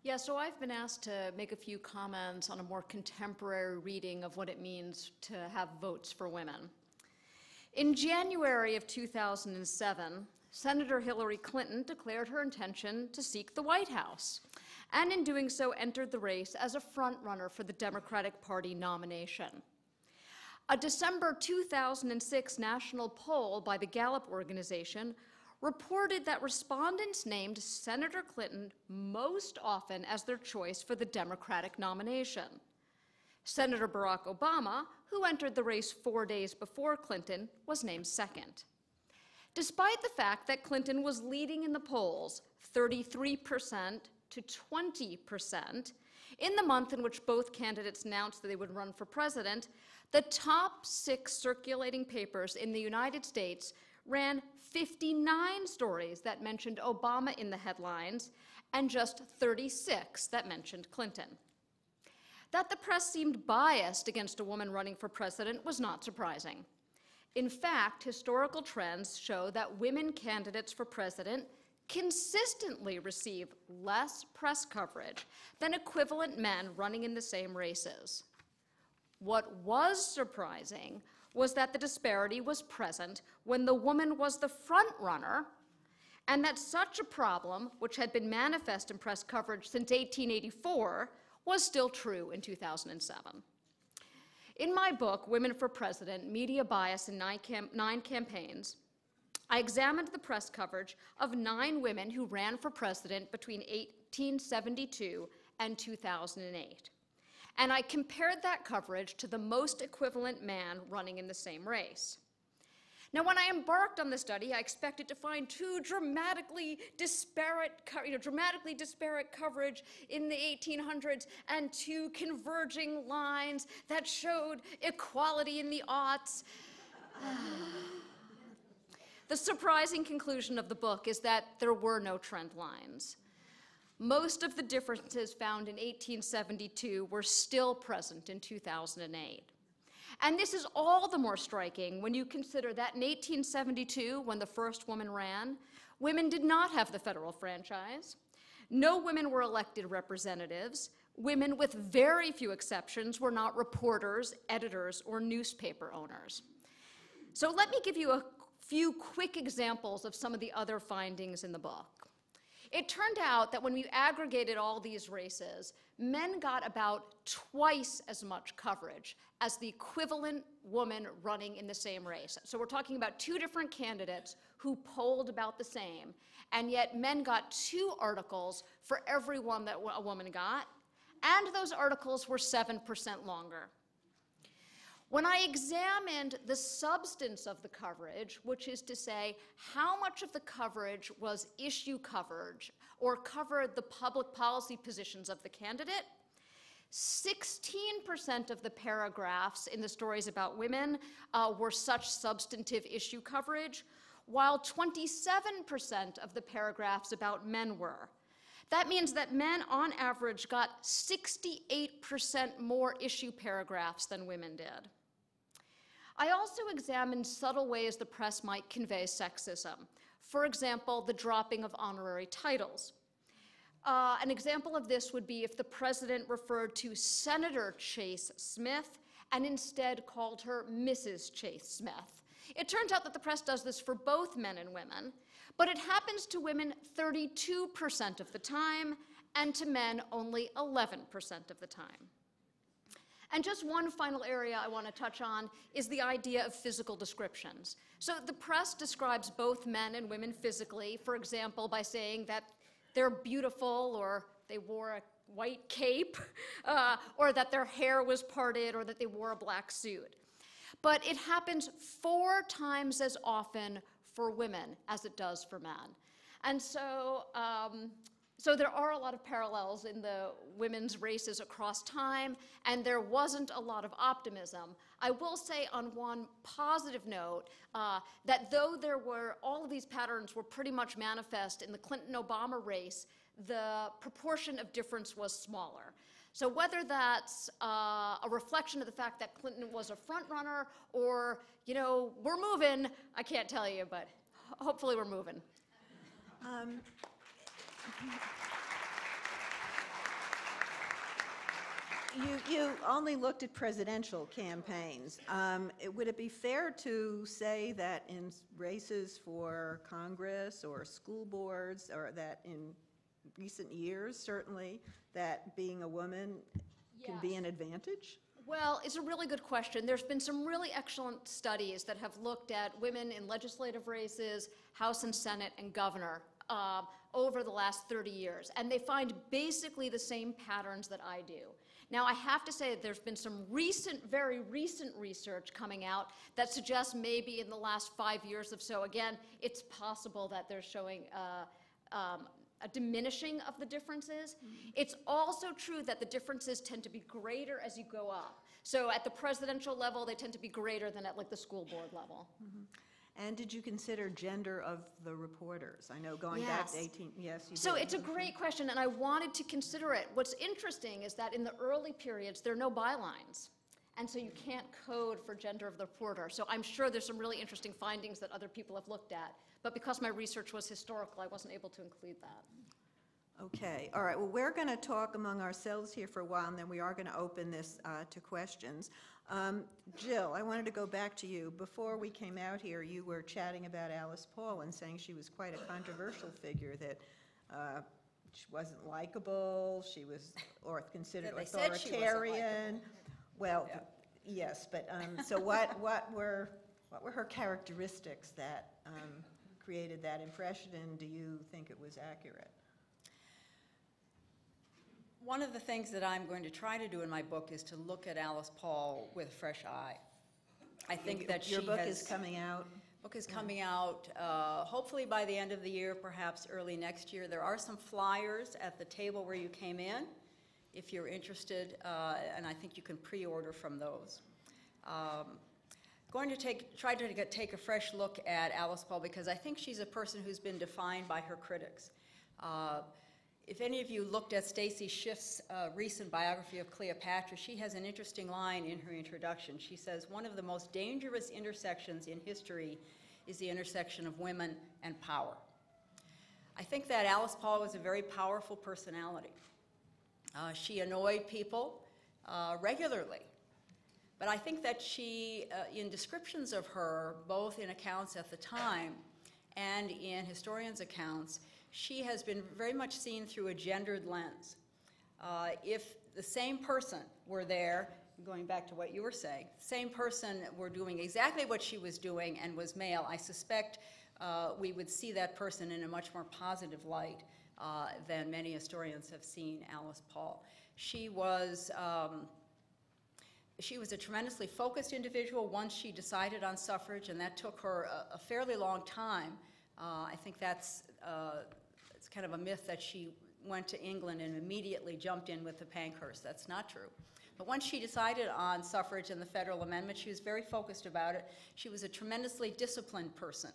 Yeah, so I've been asked to make a few comments on a more contemporary reading of what it means to have votes for women. In January of 2007, Senator Hillary Clinton declared her intention to seek the White House, and in doing so entered the race as a front-runner for the Democratic Party nomination. A December 2006 national poll by the Gallup organization reported that respondents named Senator Clinton most often as their choice for the Democratic nomination. Senator Barack Obama, who entered the race 4 days before Clinton, was named second. Despite the fact that Clinton was leading in the polls 33% to 20%, in the month in which both candidates announced that they would run for president, the top 6 circulating papers in the United States ran 59 stories that mentioned Obama in the headlines and just 36 that mentioned Clinton. That the press seemed biased against a woman running for president was not surprising. In fact, historical trends show that women candidates for president consistently receive less press coverage than equivalent men running in the same races. What was surprising was that the disparity was present when the woman was the front runner, and that such a problem, which had been manifest in press coverage since 1884, was still true in 2007. In my book, Women for President, Media Bias in 9 Campaigns, I examined the press coverage of 9 women who ran for president between 1872 and 2008. And I compared that coverage to the most equivalent man running in the same race. Now, when I embarked on the study, I expected to find 2 dramatically disparate coverage in the 1800s and 2 converging lines that showed equality in the aughts. The surprising conclusion of the book is that there were no trend lines. Most of the differences found in 1872 were still present in 2008. And this is all the more striking when you consider that in 1872, when the first woman ran, women did not have the federal franchise. No women were elected representatives. Women, with very few exceptions, were not reporters, editors, or newspaper owners. So let me give you a few quick examples of some of the other findings in the book. It turned out that when we aggregated all these races, men got about twice as much coverage as the equivalent woman running in the same race. So we're talking about 2 different candidates who polled about the same, and yet men got 2 articles for every one that a woman got, and those articles were 7% longer. When I examined the substance of the coverage, which is to say how much of the coverage was issue coverage or covered the public policy positions of the candidate, 16% of the paragraphs in the stories about women were such substantive issue coverage, while 27% of the paragraphs about men were. That means that men, on average, got 68% more issue paragraphs than women did. I also examined subtle ways the press might convey sexism. For example, the dropping of honorary titles. An example of this would be if the president referred to Senator Chase Smith and instead called her Mrs. Chase Smith. It turns out that the press does this for both men and women, but it happens to women 32% of the time and to men only 11% of the time. And just one final area I want to touch on is the idea of physical descriptions. So the press describes both men and women physically, for example, by saying that they're beautiful, or they wore a white cape, or that their hair was parted, or that they wore a black suit. But it happens 4 times as often for women as it does for men. And so there are a lot of parallels in the women's races across time, and there wasn't a lot of optimism. I will say on one positive note that though all of these patterns were pretty much manifest in the Clinton-Obama race, the proportion of difference was smaller. So whether that's a reflection of the fact that Clinton was a front runner or, we're moving, I can't tell you, but hopefully we're moving.
You only looked at presidential campaigns. Would it be fair to say that in races for Congress or school boards, or that in recent years, certainly, that being a woman can be an advantage?
Well, it's a really good question. There's been some really excellent studies that have looked at women in legislative races, House and Senate, and governor over the last 30 years. And they find basically the same patterns that I do. Now, I have to say that there's been some very recent research coming out that suggests maybe in the last 5 years or so, again, it's possible that they're showing a diminishing of the differences. It's also true that the differences tend to be greater as you go up. So at the presidential level, they tend to be greater than at like the school board level.
And did you consider gender of the reporters? I know going back to 18, yes, you did.
So it's a great question, and I wanted to consider it. What's interesting is that in the early periods, there are no bylines. And so you can't code for gender of the reporter. So I'm sure there's some really interesting findings that other people have looked at. But because my research was historical, I wasn't able to include that.
Okay, all right, well, we're going to talk among ourselves here for a while, and then we are going to open this to questions. Jill, I wanted to go back to you. Before we came out here, you were chatting about Alice Paul and saying she was quite a controversial figure, that she wasn't likable, she was considered authoritarian. Well, yeah. Yes, but so what were her characteristics that created that impression, and do you think it was accurate?
One of the things that I'm going to try to do in my book is to look at Alice Paul with a fresh eye. I think that
your book is coming out.
Book is coming out hopefully by the end of the year, perhaps early next year. There are some flyers at the table where you came in, if you're interested, and I think you can pre-order from those. Going to try to take a fresh look at Alice Paul because I think she's a person who's been defined by her critics. If any of you looked at Stacy Schiff's recent biography of Cleopatra, she has an interesting line in her introduction. She says, one of the most dangerous intersections in history is the intersection of women and power. I think that Alice Paul was a very powerful personality. She annoyed people regularly. But I think that she, in descriptions of her, both in accounts at the time and in historians' accounts, she has been very much seen through a gendered lens. If the same person were there, going back to what you were saying, the same person were doing exactly what she was doing and was male, I suspect we would see that person in a much more positive light than many historians have seen Alice Paul. She was a tremendously focused individual once she decided on suffrage, and that took her a fairly long time. I think that's it's kind of a myth that she went to England and immediately jumped in with the Pankhurst. That's not true. But once she decided on suffrage and the federal amendment, she was very focused about it. She was a tremendously disciplined person.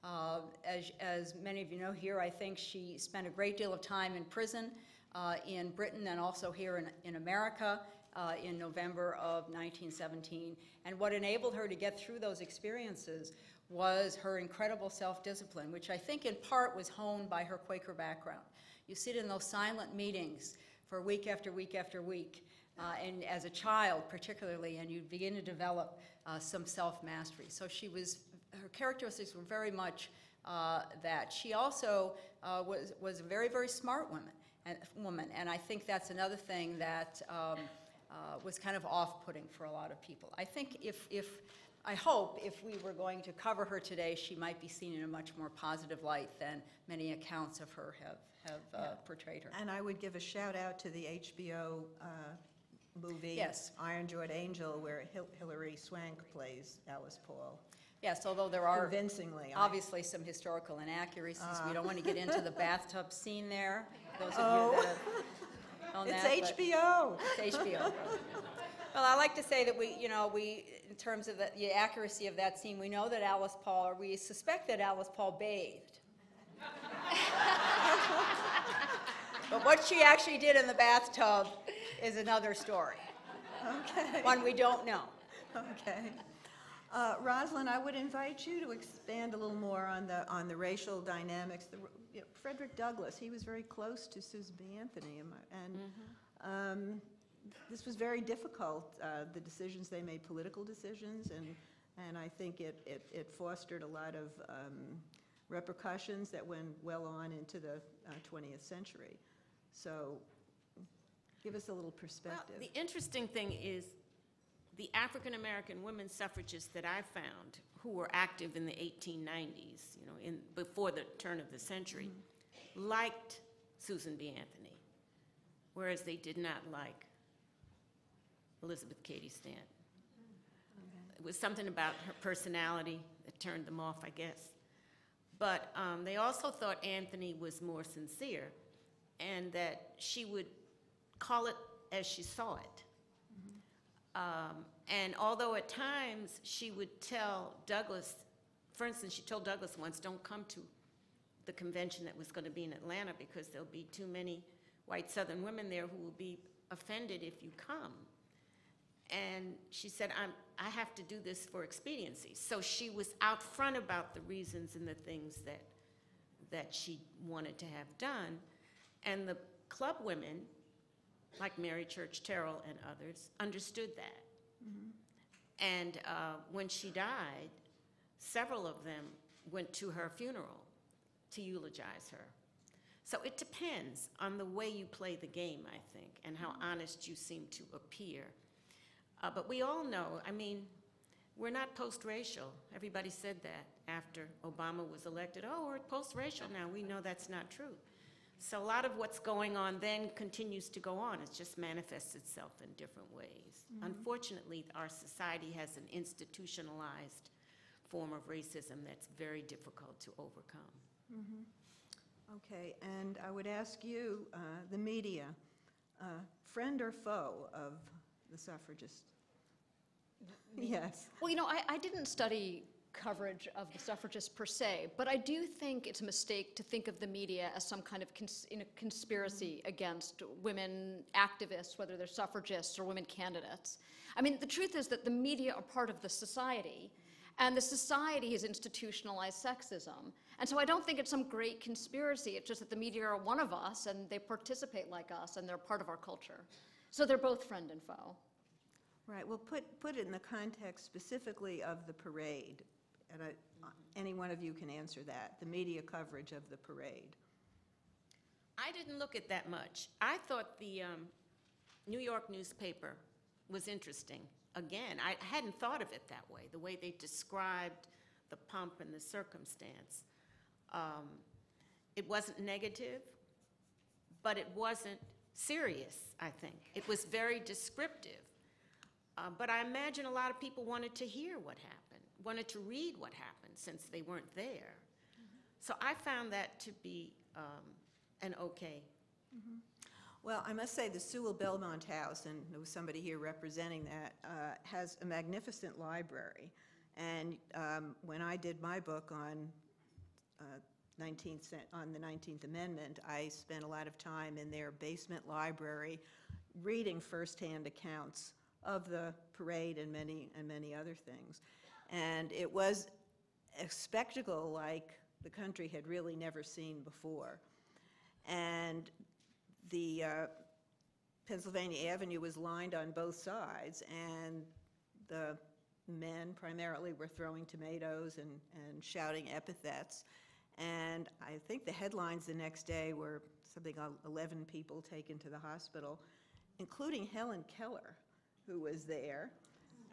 As many of you know here, I think she spent a great deal of time in prison in Britain and also here in America in November of 1917. And what enabled her to get through those experiences was her incredible self-discipline, which I think in part was honed by her Quaker background. You sit in those silent meetings for week after week after week, and as a child particularly, and you begin to develop some self-mastery. So her characteristics were very much that. She also was a very, very smart woman, and I think that's another thing that was kind of off-putting for a lot of people. I think I hope if we were going to cover her today, she might be seen in a much more positive light than many accounts of her have portrayed her.
And I would give a shout out to the HBO movie,
yes,
Iron-Jawed Angel, where Hilary Swank plays Alice Paul.
Yes, although there are
convincingly,
obviously some historical inaccuracies. We don't want to get into the bathtub scene there. Those of you that have known that.
It's HBO.
It's HBO. Well, I like to say that we, in terms of the accuracy of that scene, we know that Alice Paul, or we suspect that Alice Paul bathed. But what she actually did in the bathtub is another story.
Okay.
One we don't know.
Okay. Rosalyn, I would invite you to expand a little more on the racial dynamics. Frederick Douglass, he was very close to Susan B. Anthony, and this was very difficult, the decisions they made, political decisions, and I think it fostered a lot of repercussions that went well on into the 20th century. So give us a little perspective.
Well, the interesting thing is the African American women suffragists that I found who were active in the 1890s, you know, before the turn of the century, liked Susan B. Anthony, whereas they did not like Elizabeth Cady Stanton. It was something about her personality that turned them off, I guess. But they also thought Anthony was more sincere and that she would call it as she saw it. And although at times she would tell Douglas, for instance, she told Douglas once, don't come to the convention that was going to be in Atlanta because there'll be too many white Southern women there who will be offended if you come. And she said, I have to do this for expediency. So she was out front about the reasons and the things that she wanted to have done. And the club women, like Mary Church Terrell and others, understood that. And when she died, several of them went to her funeral to eulogize her. So it depends on the way you play the game, I think, and how honest you seem to appear. But we all know, I mean, we're not post-racial. Everybody said that after Obama was elected. Oh, we're post-racial now. We know that's not true. So a lot of what's going on then continues to go on. It just manifests itself in different ways. Unfortunately, our society has an institutionalized form of racism that's very difficult to overcome.
Okay, and I would ask you, the media, friend or foe of the suffragists? Yes.
Well, you know, I didn't study coverage of the suffragists per se, but I do think it's a mistake to think of the media as some kind of conspiracy against women activists, whether they're suffragists or women candidates. I mean, the truth is that the media are part of the society, and the society has institutionalized sexism. And so I don't think it's some great conspiracy. It's just that the media are one of us, and they participate like us, and they're part of our culture. So they're both friend and foe.
Right, well, put it in the context specifically of the parade, and any one of you can answer that, the media coverage of the parade.
I didn't look at that much. I thought the New York newspaper was interesting. Again, I hadn't thought of it that way, the way they described the pomp and the circumstance. It wasn't negative, but it wasn't serious, I think. It was very descriptive. But I imagine a lot of people wanted to hear what happened, wanted to read what happened since they weren't there. So I found that to be an okay.
Well, I must say the Sewell Belmont House, and there was somebody here representing that, has a magnificent library. And when I did my book on the 19th Amendment, I spent a lot of time in their basement library reading firsthand accounts of the parade and many other things. And it was a spectacle like the country had really never seen before. And the Pennsylvania Avenue was lined on both sides, and the men primarily were throwing tomatoes and shouting epithets. And I think the headlines the next day were something like 11 people taken to the hospital, including Helen Keller, who was there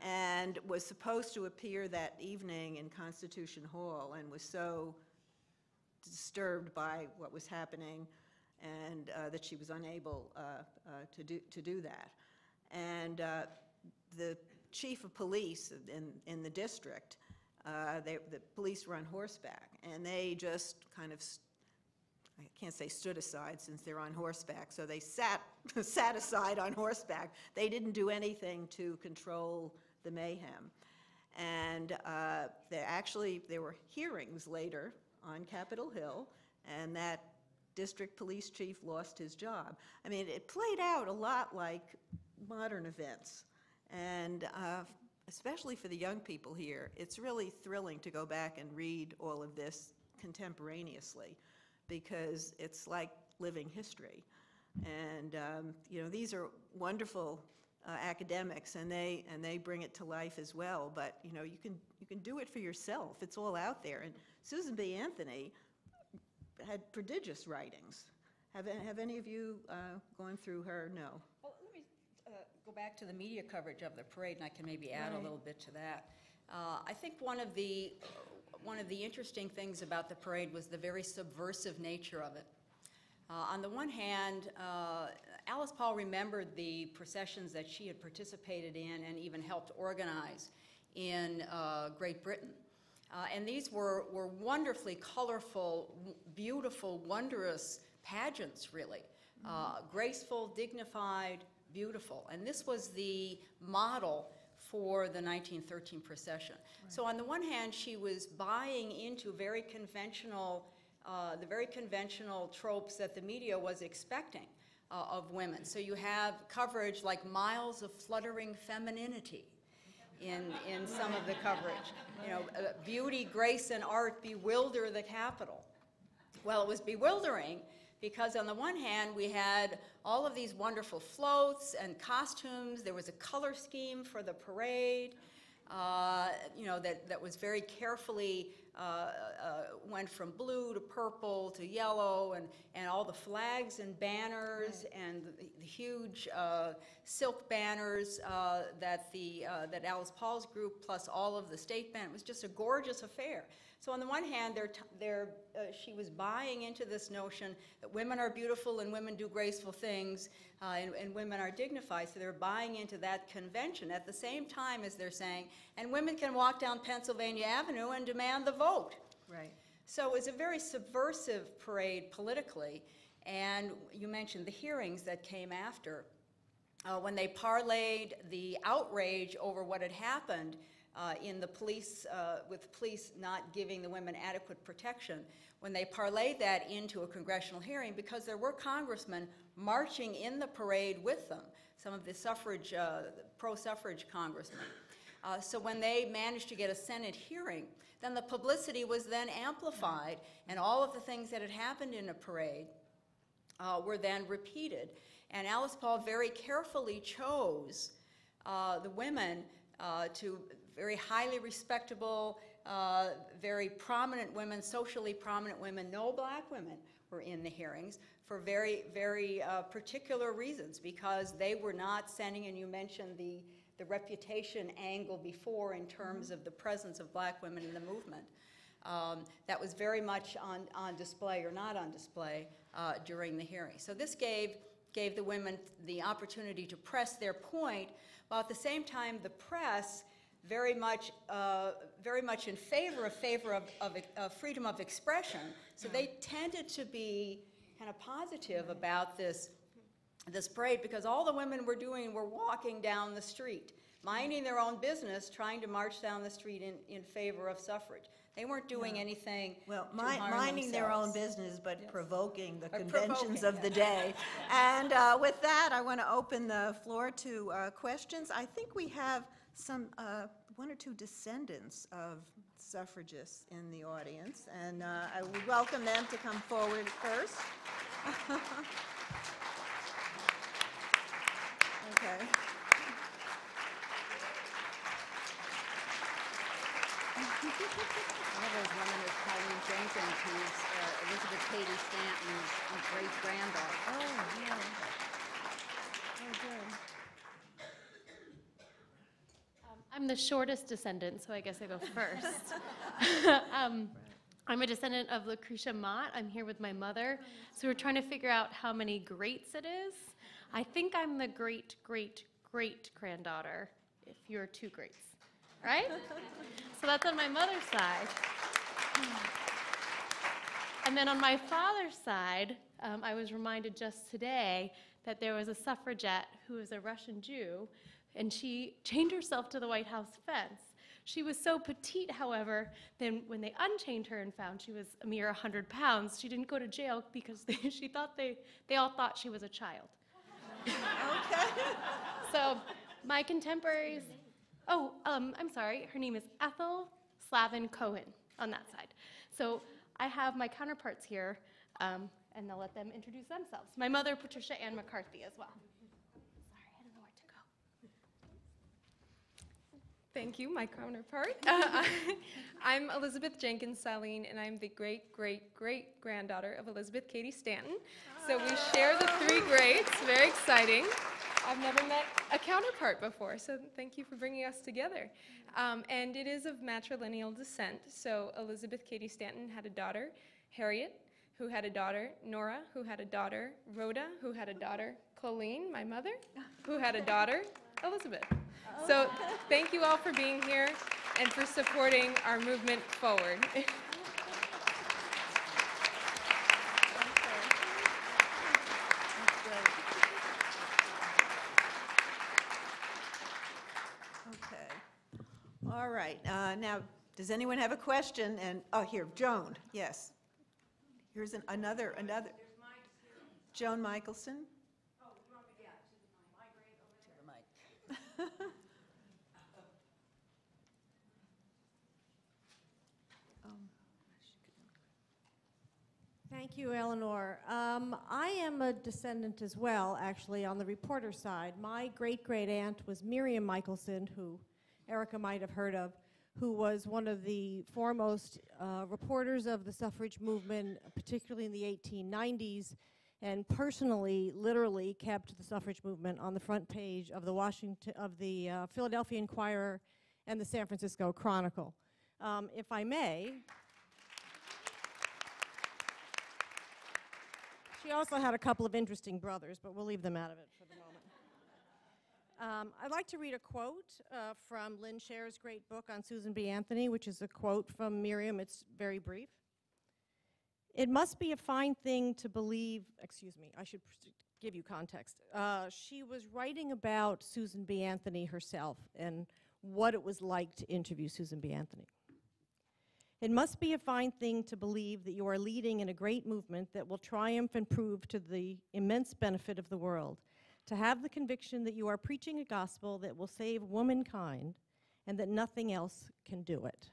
and was supposed to appear that evening in Constitution Hall and was so disturbed by what was happening and that she was unable to do that. And the chief of police in the district, the police were on horseback, and they just kind of, I can't say stood aside since they're on horseback, so they sat aside on horseback. They didn't do anything to control the mayhem. And there were hearings later on Capitol Hill, and that district police chief lost his job. I mean, it played out a lot like modern events. And especially for the young people here, it's really thrilling to go back and read all of this contemporaneously, because it's like living history. And you know, these are wonderful academics, and they bring it to life as well. But you know, you can do it for yourself. It's all out there. And Susan B. Anthony had prodigious writings. Have any of you gone through her? No.
Well,
go back to the media coverage of the parade, and I can maybe add a little bit to that. I think one of the interesting things about the parade was the very subversive nature of it. On the one hand, Alice Paul remembered the processions that she had participated in and even helped organize in Great Britain. And these were wonderfully colorful, beautiful, wondrous pageants, really. Graceful, dignified, beautiful. And this was the model for the 1913 procession. Right. So on the one hand, she was buying into very conventional, the very conventional tropes that the media was expecting of women. So you have coverage like miles of fluttering femininity in some of the coverage. You know, beauty, grace, and art bewilder the capital. Well, it was bewildering because on the one hand, we had all of these wonderful floats and costumes. There was a color scheme for the parade, you know, that was very carefully, went from blue to purple to yellow, and all the flags and banners and the huge silk banners that Alice Paul's group plus all of the state band. It was just a gorgeous affair. So on the one hand, she was buying into this notion that women are beautiful and women do graceful things and women are dignified. So they're buying into that convention at the same time as they're saying, and women can walk down Pennsylvania Avenue and demand the vote. Right. So it's a very subversive parade politically. And you mentioned the hearings that came after. When they parlayed the outrage over what had happened in the police, with police not giving the women adequate protection, when they parlayed that into a congressional hearing, because there were congressmen marching in the parade with them, some of the suffrage, pro-suffrage congressmen. So when they managed to get a Senate hearing, then the publicity was then amplified, and all of the things that had happened in a parade were then repeated. And Alice Paul very carefully chose the women to very highly respectable, very prominent women, socially prominent women. No black women were in the hearings for very, very particular reasons, because they were not sending, and you mentioned the reputation angle before in terms of the presence of black women in the movement. That was very much on display or not on display during the hearing. So this gave the women the opportunity to press their point, while at the same time the press very much in favor of freedom of expression. So they tended to be kind of positive about this parade, because all the women were doing were walking down the street, minding their own business, trying to march down the street in favor of suffrage. They weren't doing anything to harm
minding their own
themselves.
business, but
Yes.
provoking the
Provoking,
conventions of the day. And with that, I want to open the floor to questions. I think we have some one or two descendants of suffragists in the audience, and I would welcome them to come forward first. Okay.
One of those women is Pauline Jenkins, who's Elizabeth Cady Stanton's great-granddaughter.
Oh, yeah. Oh, good.
I'm the shortest descendant, so I guess I go first. I'm a descendant of Lucretia Mott. I'm here with my mother. So we're trying to figure out how many greats it is. I think I'm the great-great-great-granddaughter, if you're two greats, right? So that's on my mother's side. And then on my father's side, I was reminded just today that there was a suffragette who was a Russian Jew, and she chained herself to the White House fence. She was so petite, however, then when they unchained her and found she was a mere 100 pounds, she didn't go to jail because they all thought she was a child.
Okay.
So my contemporaries, I'm sorry, her name is Ethel Slavin Cohen on that side. So I have my counterparts here, and I'll let them introduce themselves. My mother, Patricia Ann McCarthy, as well. Sorry, I don't know where to go.
Thank you, my counterpart. I'm Elizabeth Jenkins Saline, and I'm the great-great-great-granddaughter of Elizabeth Cady Stanton. So we share the three greats, very exciting. I've never met a counterpart before, so thank you for bringing us together. And it is of matrilineal descent. So Elizabeth Cady Stanton had a daughter, Harriet, who had a daughter, Nora, who had a daughter, Rhoda, who had a daughter, Colleen, my mother, who had a daughter, Elizabeth. So thank you all for being here and for supporting our movement forward.
All right, now, does anyone have a question? And, oh, here, Joan, yes. Here's another. Joan Michelson. Oh, you want me to migrate over there? To the mic.
Thank you, Eleanor. I am a descendant as well, actually, on the reporter side. My great-great-aunt was Miriam Michelson, who Erika might have heard of, who was one of the foremost reporters of the suffrage movement, particularly in the 1890s, and personally, literally, kept the suffrage movement on the front page of the Philadelphia Inquirer and the San Francisco Chronicle. If I may, she also had a couple of interesting brothers, but we'll leave them out of it for the moment. I'd like to read a quote from Lynn Sherr's great book on Susan B. Anthony, which is a quote from Miriam. It's very brief. It must be a fine thing to believe, excuse me, I should give you context. She was writing about Susan B. Anthony herself and what it was like to interview Susan B. Anthony. It must be a fine thing to believe that you are leading in a great movement that will triumph and prove to the immense benefit of the world. To have the conviction that you are preaching a gospel that will save womankind and that nothing else can do it.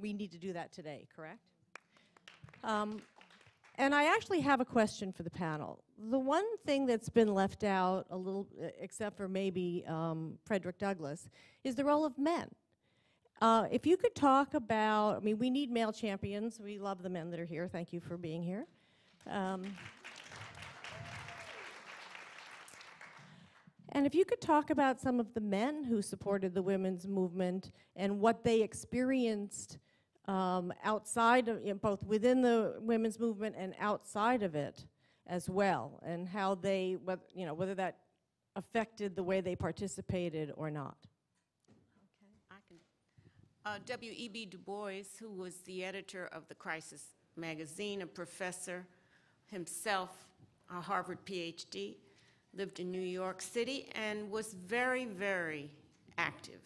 We need to do that today, correct? And I actually have a question for the panel. The one thing that's been left out a little, except for maybe Frederick Douglass, is the role of men. If you could talk about, I mean, we need male champions. We love the men that are here. Thank you for being here. And if you could talk about some of the men who supported the women's movement and what they experienced outside of, both within the women's movement and outside of it as well, and how they, whether that affected the way they participated or not.
W.E.B. Du Bois, who was the editor of the Crisis magazine, a professor himself, a Harvard PhD, lived in New York City and was very, very active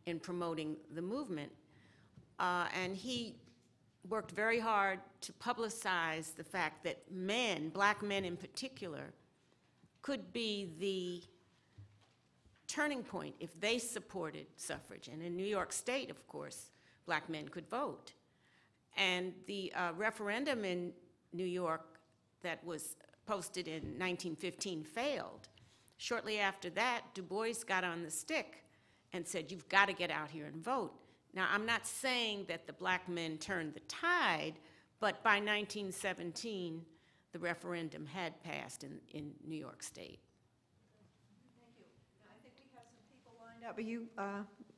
in promoting the movement. And he worked very hard to publicize the fact that men, black men in particular, could be the turning point if they supported suffrage. And in New York State, of course, black men could vote. And the referendum in New York that was posted in 1915 failed. Shortly after that, Du Bois got on the stick and said, you've got to get out here and vote. Now, I'm not saying that the black men turned the tide, but by 1917, the referendum had passed in New York State.
Thank you. Now, I think we have some people lined up. You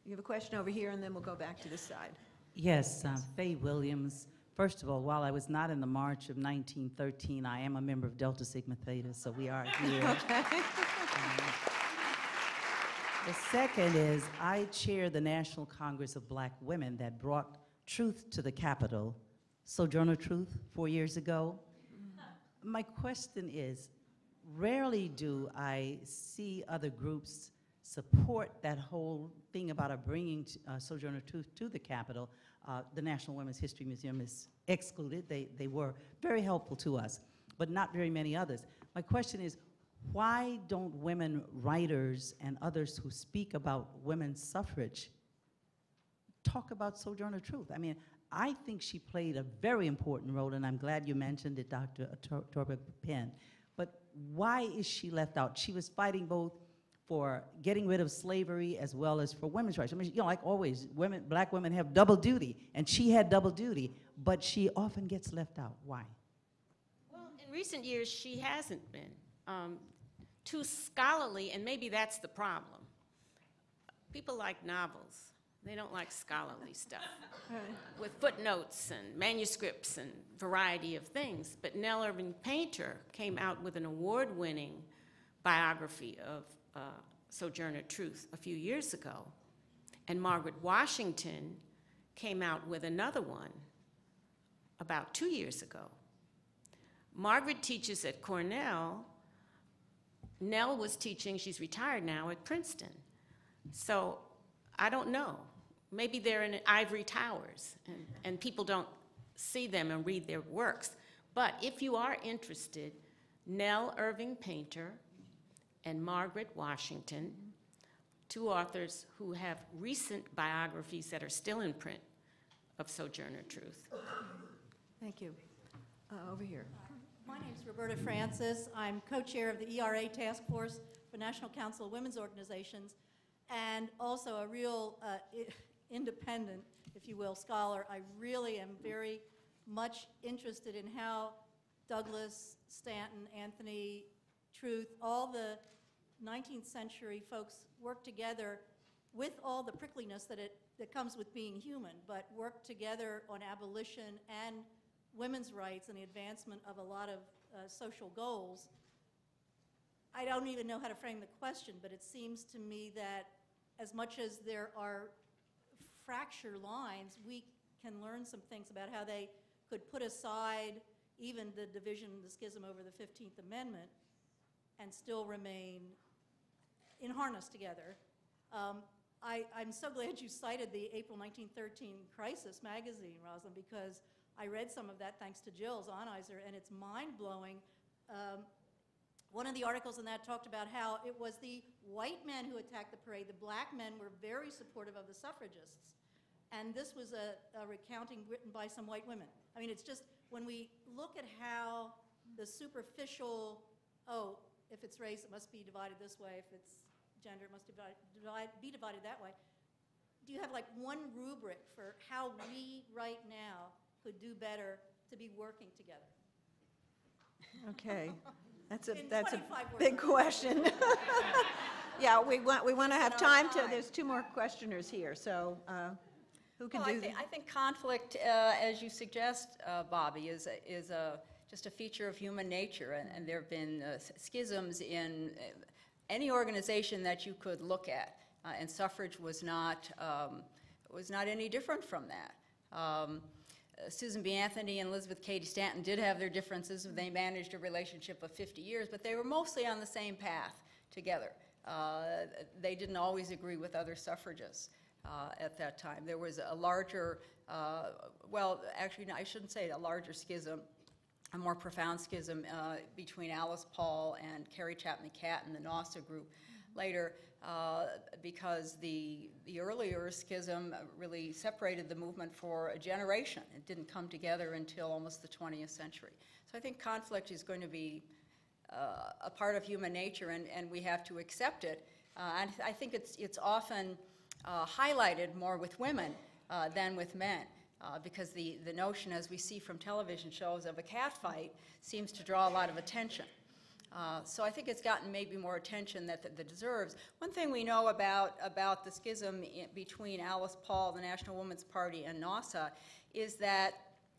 have a question over here, and then we'll go back to this side.
Yes, Faye Williams. First of all, while I was not in the March of 1913, I am a member of Delta Sigma Theta, so we are here.
Okay.
The second is I chair the National Congress of Black Women that brought truth to the Capitol, Sojourner Truth, 4 years ago. My question is, rarely do I see other groups support that whole thing about bringing Sojourner Truth to the Capitol. The National Women's History Museum is excluded. They were very helpful to us, but not very many others. My question is, why don't women writers and others who speak about women's suffrage talk about Sojourner Truth? I mean, I think she played a very important role, and I'm glad you mentioned it, Dr. Terborg-Penn. But why is she left out? She was fighting both for getting rid of slavery as well as for women's rights. I mean, like always, black women have double duty, and she had double duty, but she often gets left out. Why?
Well, in recent years, she hasn't been. too scholarly, and maybe that's the problem. People like novels. They don't like scholarly stuff with footnotes and manuscripts and variety of things. But Nell Irving Painter came out with an award-winning biography of Sojourner Truth a few years ago. And Margaret Washington came out with another one about 2 years ago. Margaret teaches at Cornell. Nell was teaching, she's retired now, at Princeton. So I don't know. Maybe they're in ivory towers and people don't see them and read their works. But if you are interested, Nell Irving Painter and Margaret Washington, two authors who have recent biographies that are still in print of Sojourner Truth.
Thank you. Over here.
My name is Roberta Francis. I'm co-chair of the ERA Task Force for National Council of Women's Organizations, and also a real independent, if you will, scholar. I really am very much interested in how Douglas, Stanton, Anthony, Truth, all the 19th century folks work together with all the prickliness that comes with being human, but work together on abolition and women's rights and the advancement of a lot of social goals. I don't even know how to frame the question, but it seems to me that as much as there are fracture lines, we can learn some things about how they could put aside even the division, the schism over the 15th Amendment, and still remain in harness together. I'm so glad you cited the April 1913 Crisis magazine, Rosalyn, because I read some of that thanks to Jill Zahniser, and it's mind-blowing. One of the articles in that talked about how it was the white men who attacked the parade. The black men were very supportive of the suffragists. And this was a recounting written by some white women. I mean, it's just, when we look at how the superficial, oh, if it's race, it must be divided this way. If it's gender, it must be divided that way. Do you have like one rubric for how we right now could do better to be working together?
Okay. That's a
big question. Yeah, we want to have time to, there's two more questioners here, so who can do that?
I think conflict, as you suggest, Bobby, is just a feature of human nature, and there have been schisms in any organization that you could look at, and suffrage was not any different from that. Susan B. Anthony and Elizabeth Cady Stanton did have their differences. They managed a relationship of 50 years, but they were mostly on the same path together. They didn't always agree with other suffragists at that time. There was a larger, well, actually, no, I shouldn't say a larger schism, a more profound schism between Alice Paul and Carrie Chapman Catt and the Nausa group later, because the earlier schism really separated the movement for a generation. It didn't come together until almost the 20th century. So I think conflict is going to be a part of human nature, and we have to accept it. And I think it's often highlighted more with women than with men. Because the notion, as we see from television shows, of a cat fight seems to draw a lot of attention. So I think it's gotten maybe more attention that deserves. One thing we know about the schism between Alice Paul, the National Women's Party, and NAWSA is that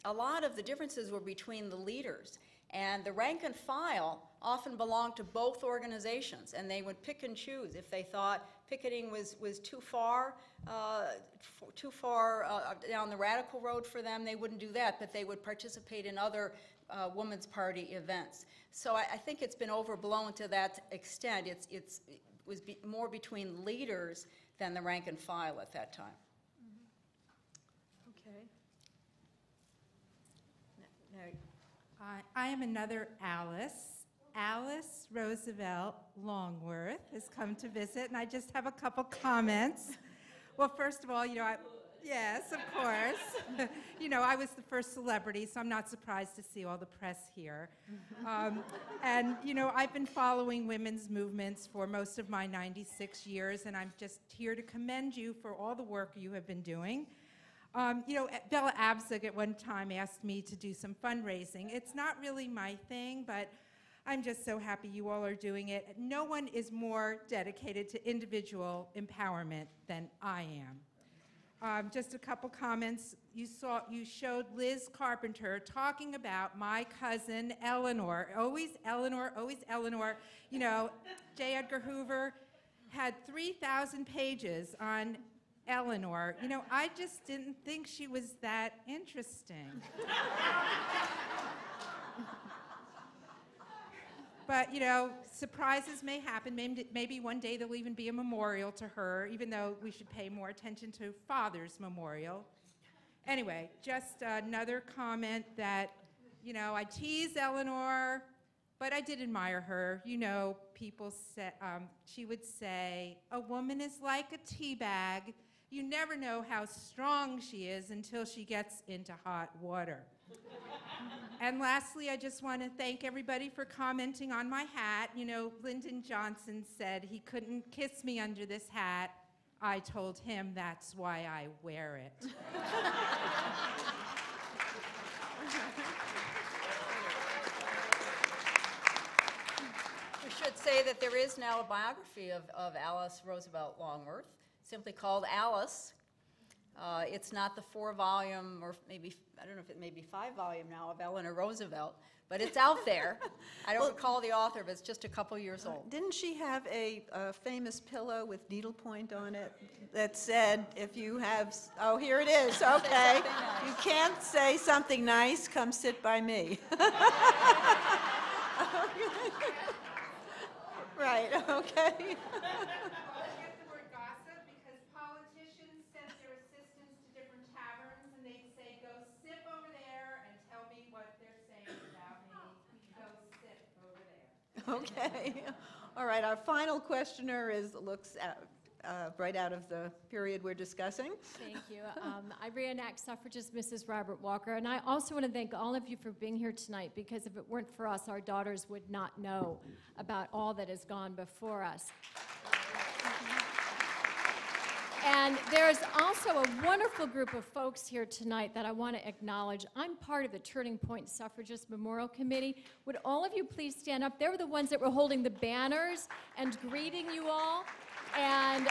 a lot of the differences were between the leaders. And the rank and file often belonged to both organizations, and they would pick and choose. If they thought picketing was too far down the radical road for them, they wouldn't do that, but they would participate in other Women's Party events. So I think it's been overblown to that extent. It was more between leaders than the rank and file at that time.
Okay.
I am another Alice. Alice Roosevelt Longworth has come to visit, and I just have a couple comments. Well, first of all, yes, of course. I was the first celebrity, so I'm not surprised to see all the press here. And, I've been following women's movements for most of my 96 years, and I'm just here to commend you for all the work you have been doing. Bella Abzug at one time asked me to do some fundraising. It's not really my thing, but I'm just so happy you all are doing it. No one is more dedicated to individual empowerment than I am. Just a couple comments. You showed Liz Carpenter talking about my cousin Eleanor. Always Eleanor, always Eleanor. You know, J. Edgar Hoover had 3,000 pages on Eleanor. You know, I just didn't think she was that interesting. But, you know, surprises may happen. Maybe one day there'll even be a memorial to her, even though we should pay more attention to Father's Memorial. Anyway, just another comment that, you know, I tease Eleanor, but I did admire her. You know, people said, she would say, a woman is like a tea bag. You never know how strong she is until she gets into hot water. And lastly, I just want to thank everybody for commenting on my hat. You know, Lyndon Johnson said he couldn't kiss me under this hat. I told him that's why I wear it.
We should say that there is now a biography of Alice Roosevelt Longworth, simply called Alice. It's not the 4-volume, or maybe, I don't know if it may be 5-volume now, of Eleanor Roosevelt, but it's out there. I don't recall the author, but it's just a couple years old.
Didn't she have a famous pillow with needlepoint on it that said, if you have, oh, here it is, okay. You can't say something nice, come sit by me. Right, okay. Okay. All right, our final questioner looks right out of the period we're discussing.
Thank you. I reenact suffragist Mrs. Robert Walker, and I also want to thank all of you for being here tonight, because if it weren't for us, our daughters would not know about all that has gone before us. And there's also a wonderful group of folks here tonight that I want to acknowledge. I'm part of the Turning Point Suffragist Memorial Committee. Would all of you please stand up? They were the ones that were holding the banners and greeting you all. And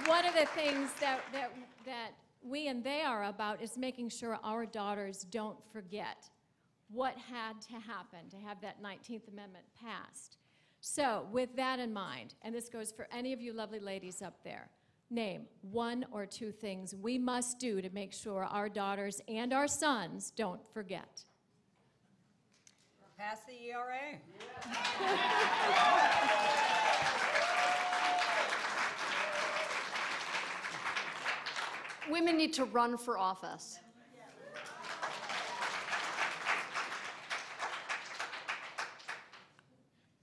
one of the things that we and they are about is making sure our daughters don't forget what had to happen to have that 19th Amendment passed. So with that in mind, and this goes for any of you lovely ladies up there, name 1 or 2 things we must do to make sure our daughters and our sons don't forget.
Pass the ERA.
Women need to run for office.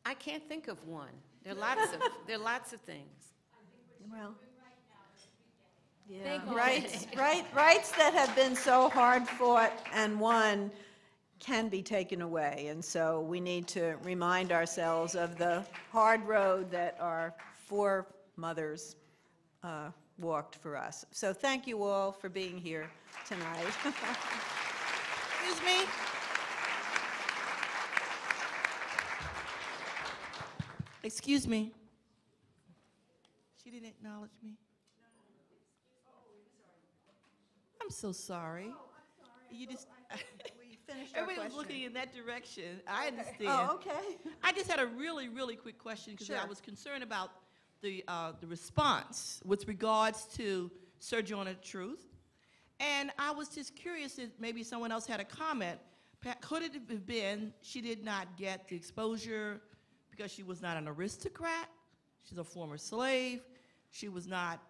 I can't think of one. There are lots of things.
Well, yeah,
Thank you.
rights that have been so hard fought and won can be taken away, and so we need to remind ourselves of the hard road that our foremothers walked for us. So thank you all for being here tonight.
Excuse me. Excuse me. She didn't acknowledge me. I'm so sorry. You just.
We finished our
Everybody was
question.
looking in that direction. I understand.
Oh, okay.
I just had a really, really quick question because
Sure.
I was concerned about the response with regards to Sojourner Truth. And I was just curious if maybe someone else had a comment. Could it have been she did not get the exposure because she was not an aristocrat? She's a former slave. She was not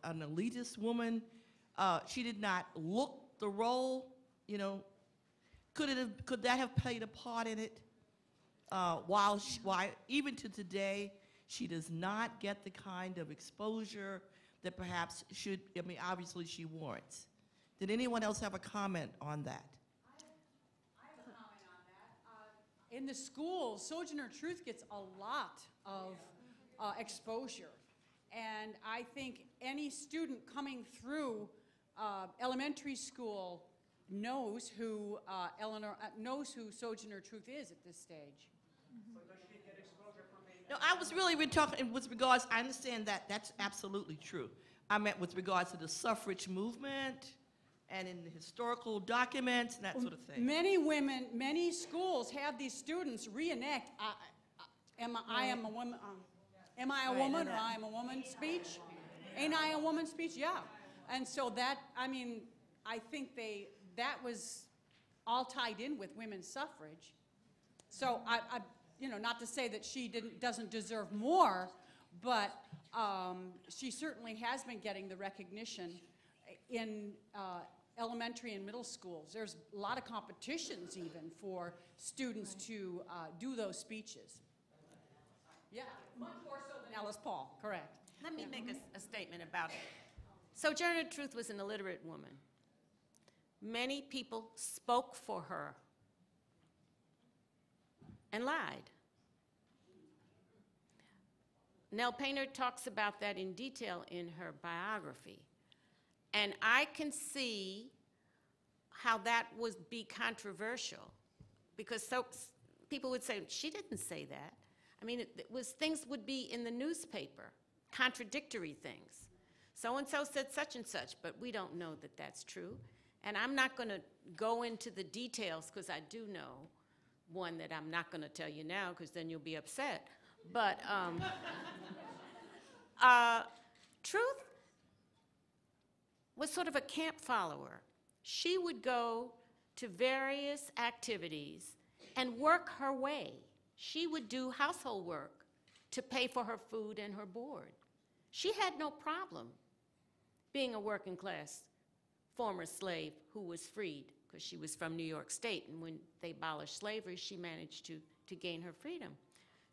an elitist woman. She did not look the role, you know. Could that have played a part in it? Why even to today, she does not get the kind of exposure that perhaps should, I mean, obviously she warrants. Did anyone else have a comment on that?
I have a comment on that. In the schools, Sojourner Truth gets a lot of exposure. And I think any student coming through elementary school knows who knows who Sojourner Truth is at this stage.
No, I was really talking with regards, I understand that that's absolutely true. I meant with regards to the suffrage movement and in the historical documents and that sort of thing.
Many women, many schools have these students reenact, I am a woman, am I a woman or I am a woman speech? Ain't I a woman speech? Yeah. And so that, I mean, I think that was all tied in with women's suffrage. So you know, not to say that she doesn't deserve more, but she certainly has been getting the recognition in elementary and middle schools. There's a lot of competitions even for students to do those speeches. Yeah, much more so than Alice Paul, correct.
Let me make a statement about it. Sojourner Truth was an illiterate woman. Many people spoke for her and lied. Nell Painter talks about that in detail in her biography. And I can see how that would be controversial, because people would say, she didn't say that. I mean, things would be in the newspaper, contradictory things. So-and-so said such and such, but we don't know that that's true. And I'm not going to go into the details, because I do know one that I'm not going to tell you now, because then you'll be upset. But Truth was sort of a camp follower. She would go to various activities and work her way. She would do household work to pay for her food and her board. She had no problem being a working class former slave who was freed, because she was from New York State, and when they abolished slavery, she managed to gain her freedom.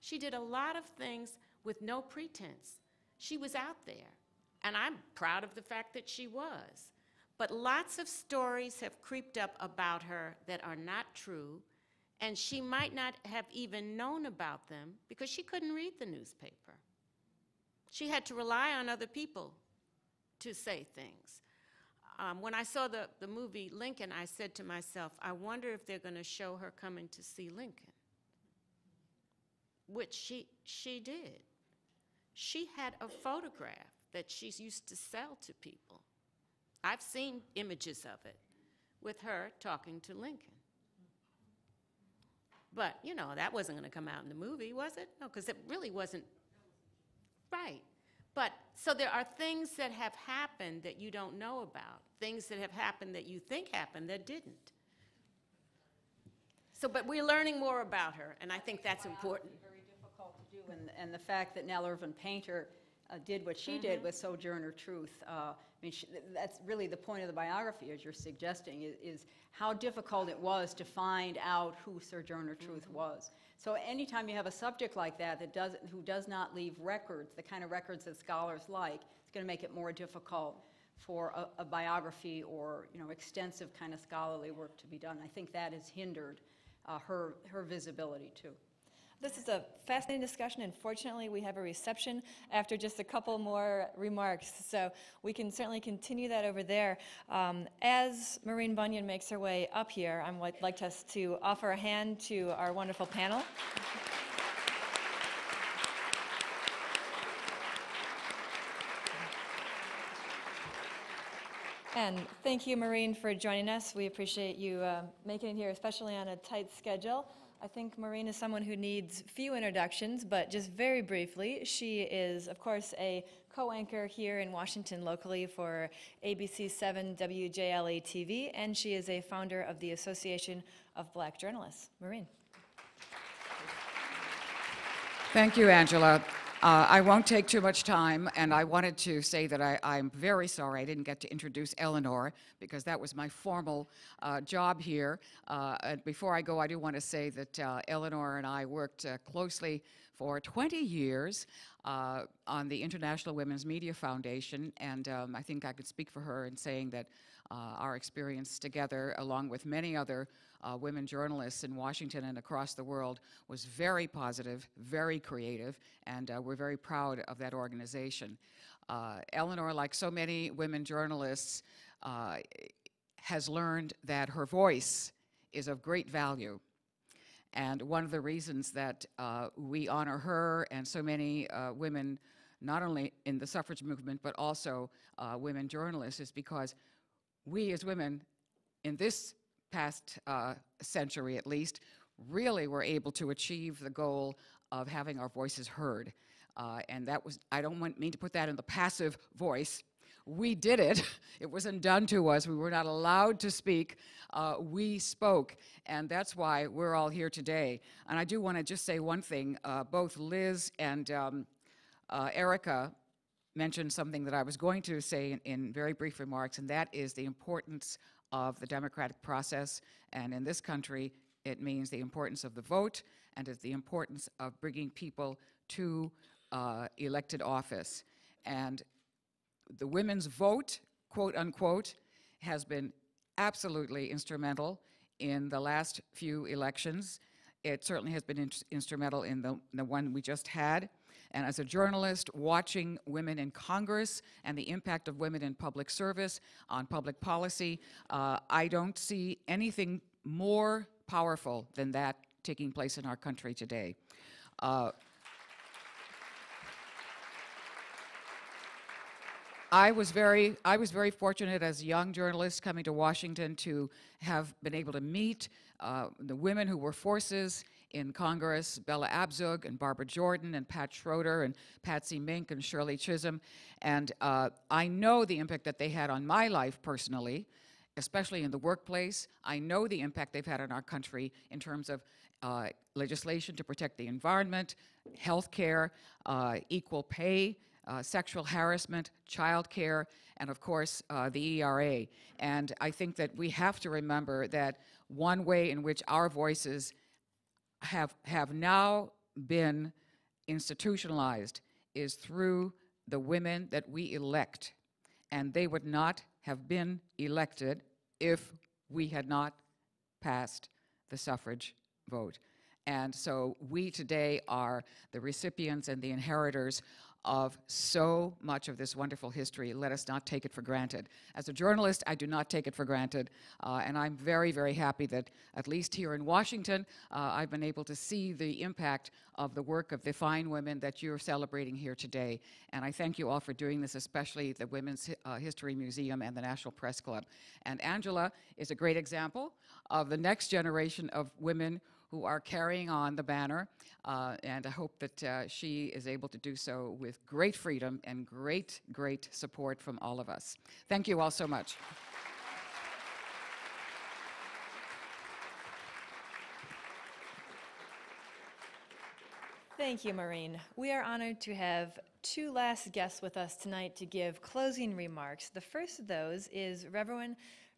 She did a lot of things with no pretense. She was out there, and I'm proud of the fact that she was. But lots of stories have creeped up about her that are not true, and she might not have even known about them because she couldn't read the newspaper. She had to rely on other people to say things. When I saw the movie Lincoln, I said to myself, I wonder if they're going to show her coming to see Lincoln, which she did. She had a photograph that she used to sell to people. I've seen images of it with her talking to Lincoln. But, you know, that wasn't going to come out in the movie, was it? No, because it really wasn't right. But, so there are things that have happened that you don't know about, things that have happened that you think happened that didn't. So, but we're learning more about her, and I think that's important.
Very difficult to do, and the fact that Nell Irvin Painter did what she did with Sojourner Truth, I mean, that's really the point of the biography, as you're suggesting, is how difficult it was to find out who Sojourner Truth was. So anytime you have a subject like that who does not leave records, the kind of records that scholars like, it's going to make it more difficult for a biography or, you know, extensive kind of scholarly work to be done. I think that has hindered her visibility too.
This is a fascinating discussion, and fortunately we have a reception after just a couple more remarks, so we can certainly continue that over there. As Maureen Bunyan makes her way up here, I would like us to offer a hand to our wonderful panel. And thank you, Maureen, for joining us. We appreciate you making it here, especially on a tight schedule. I think Maureen is someone who needs few introductions, but just very briefly, she is, of course, a co-anchor here in Washington locally for ABC 7 WJLA TV, and she is a founder of the Association of Black Journalists. Maureen.
Thank you, Angela. I won't take too much time, and I wanted to say that I'm very sorry I didn't get to introduce Eleanor, because that was my formal job here. And before I go, I do want to say that Eleanor and I worked closely for 20 years on the International Women's Media Foundation, and I think I could speak for her in saying that our experience together, along with many other women journalists in Washington and across the world, was very positive, very creative, and we're very proud of that organization. Eleanor, like so many women journalists, has learned that her voice is of great value. And one of the reasons that we honor her and so many women, not only in the suffrage movement, but also women journalists, is because we as women in this past century at least really were able to achieve the goal of having our voices heard. And that was, I don't mean to put that in the passive voice. We did it. It wasn't done to us. We were not allowed to speak. We spoke, and that's why we're all here today. And I do want to just say one thing. Both Liz and Erika mentioned something that I was going to say in very brief remarks, and that is the importance of the democratic process. And in this country, it means the importance of the vote, and it's the importance of bringing people to elected office. And the women's vote, quote unquote, has been absolutely instrumental in the last few elections. It certainly has been instrumental in the one we just had. And as a journalist, watching women in Congress and the impact of women in public service on public policy, I don't see anything more powerful than that taking place in our country today. I was very fortunate as a young journalist coming to Washington to have been able to meet the women who were forces in Congress, Bella Abzug and Barbara Jordan and Pat Schroeder and Patsy Mink and Shirley Chisholm. And I know the impact that they had on my life personally, especially in the workplace. I know the impact they've had on our country in terms of legislation to protect the environment, health care, equal pay, sexual harassment, child care, and of course, the ERA. And I think that we have to remember that one way in which our voices have now been institutionalized is through the women that we elect. And they would not have been elected if we had not passed the suffrage vote. And so we today are the recipients and the inheritors of so much of this wonderful history. Let us not take it for granted. As a journalist, I do not take it for granted, and I'm very, very happy that at least here in Washington, I've been able to see the impact of the work of the fine women that you're celebrating here today. And I thank you all for doing this, especially the Women's History Museum and the National Press Club. And Angela is a great example of the next generation of women who are carrying on the banner, and I hope that she is able to do so with great freedom and great, great support from all of us. Thank you all so much.
Thank you, Maureen. We are honored to have two last guests with us tonight to give closing remarks. The first of those is Reverend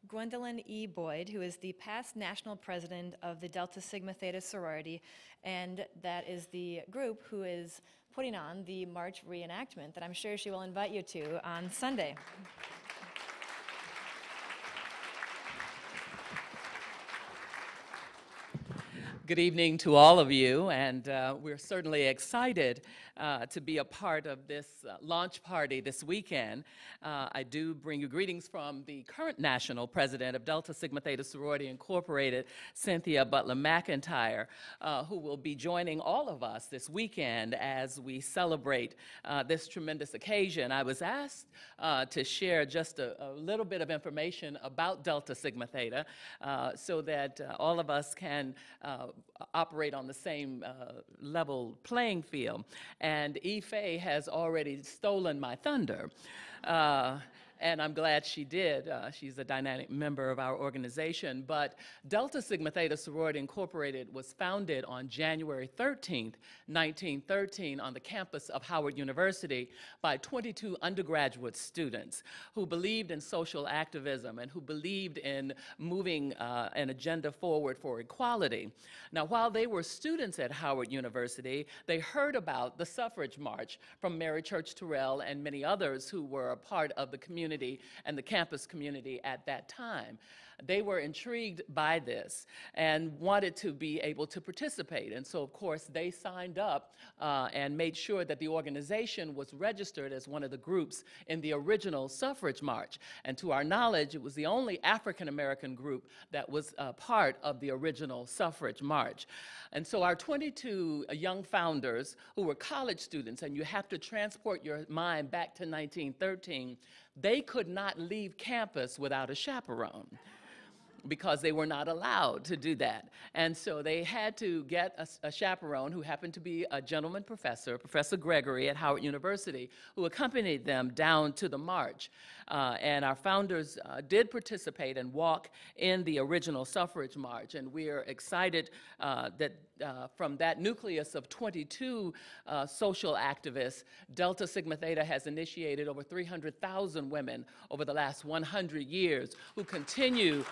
Gwendolyn E. Boyd, who is the past national president of the Delta Sigma Theta sorority, and that is the group who is putting on the March reenactment that I'm sure she will invite you to on Sunday.
Good evening to all of you, and we're certainly excited to be a part of this launch party this weekend. I do bring you greetings from the current national president of Delta Sigma Theta Sorority Incorporated, Cynthia Butler McIntyre, who will be joining all of us this weekend as we celebrate this tremendous occasion. I was asked to share just a little bit of information about Delta Sigma Theta so that all of us can operate on the same level playing field. And Ife has already stolen my thunder. And I'm glad she did. She's a dynamic member of our organization. But Delta Sigma Theta Sorority Incorporated was founded on January 13th, 1913 on the campus of Howard University by 22 undergraduate students who believed in social activism and who believed in moving an agenda forward for equality. Now, while they were students at Howard University, they heard about the suffrage march from Mary Church Terrell and many others who were a part of the community community and the campus community at that time. They were intrigued by this and wanted to be able to participate. And so, of course, they signed up and made sure that the organization was registered as one of the groups in the original suffrage march. And to our knowledge, it was the only African-American group that was part of the original suffrage march. And so our 22 young founders who were college students, and you have to transport your mind back to 1913, they could not leave campus without a chaperone, because they were not allowed to do that. And so they had to get a chaperone who happened to be a gentleman professor, Professor Gregory at Howard University, who accompanied them down to the march. And our founders did participate and walk in the original suffrage march. And we are excited that from that nucleus of 22 social activists, Delta Sigma Theta has initiated over 300,000 women over the last 100 years who continue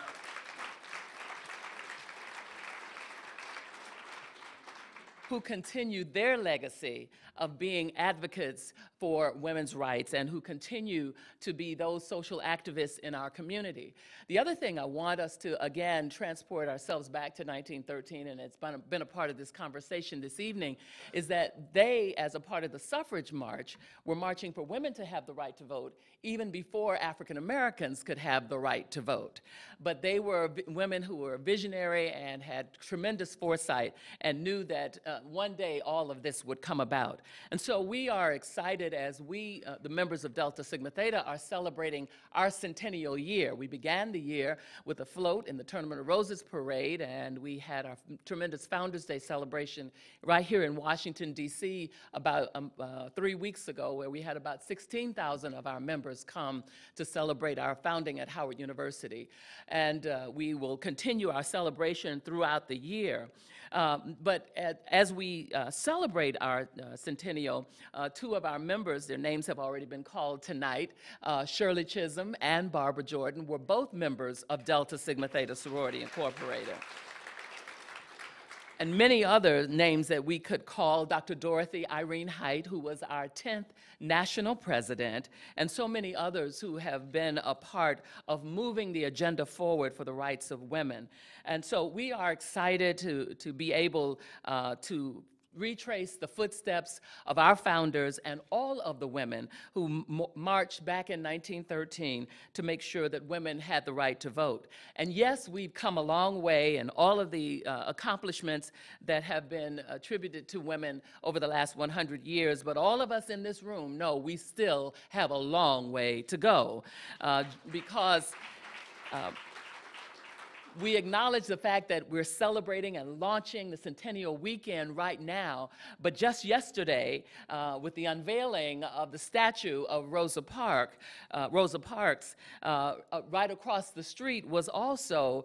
their legacy of being advocates for women's rights and who continue to be those social activists in our community. The other thing I want us to, again, transport ourselves back to 1913, and it's been a part of this conversation this evening, is that they, as a part of the suffrage march, were marching for women to have the right to vote even before African Americans could have the right to vote. But they were women who were visionary and had tremendous foresight and knew that one day all of this would come about. And so we are excited as we, the members of Delta Sigma Theta, are celebrating our centennial year. We began the year with a float in the Tournament of Roses parade, and we had our tremendous Founders Day celebration right here in Washington, D.C. about 3 weeks ago, where we had about 16,000 of our members come to celebrate our founding at Howard University. And we will continue our celebration throughout the year. But as we celebrate our centennial, two of our members, their names have already been called tonight, Shirley Chisholm and Barbara Jordan, were both members of Delta Sigma Theta Sorority Incorporated. And many other names that we could call, Dr. Dorothy Irene Height, who was our 10th national president, and so many others who have been a part of moving the agenda forward for the rights of women. And so we are excited to be able to retrace the footsteps of our founders and all of the women who marched back in 1913 to make sure that women had the right to vote. And yes, we've come a long way, and all of the accomplishments that have been attributed to women over the last 100 years, but all of us in this room know we still have a long way to go because we acknowledge the fact that we're celebrating and launching the centennial weekend right now, but just yesterday, with the unveiling of the statue of Rosa Parks, right across the street was also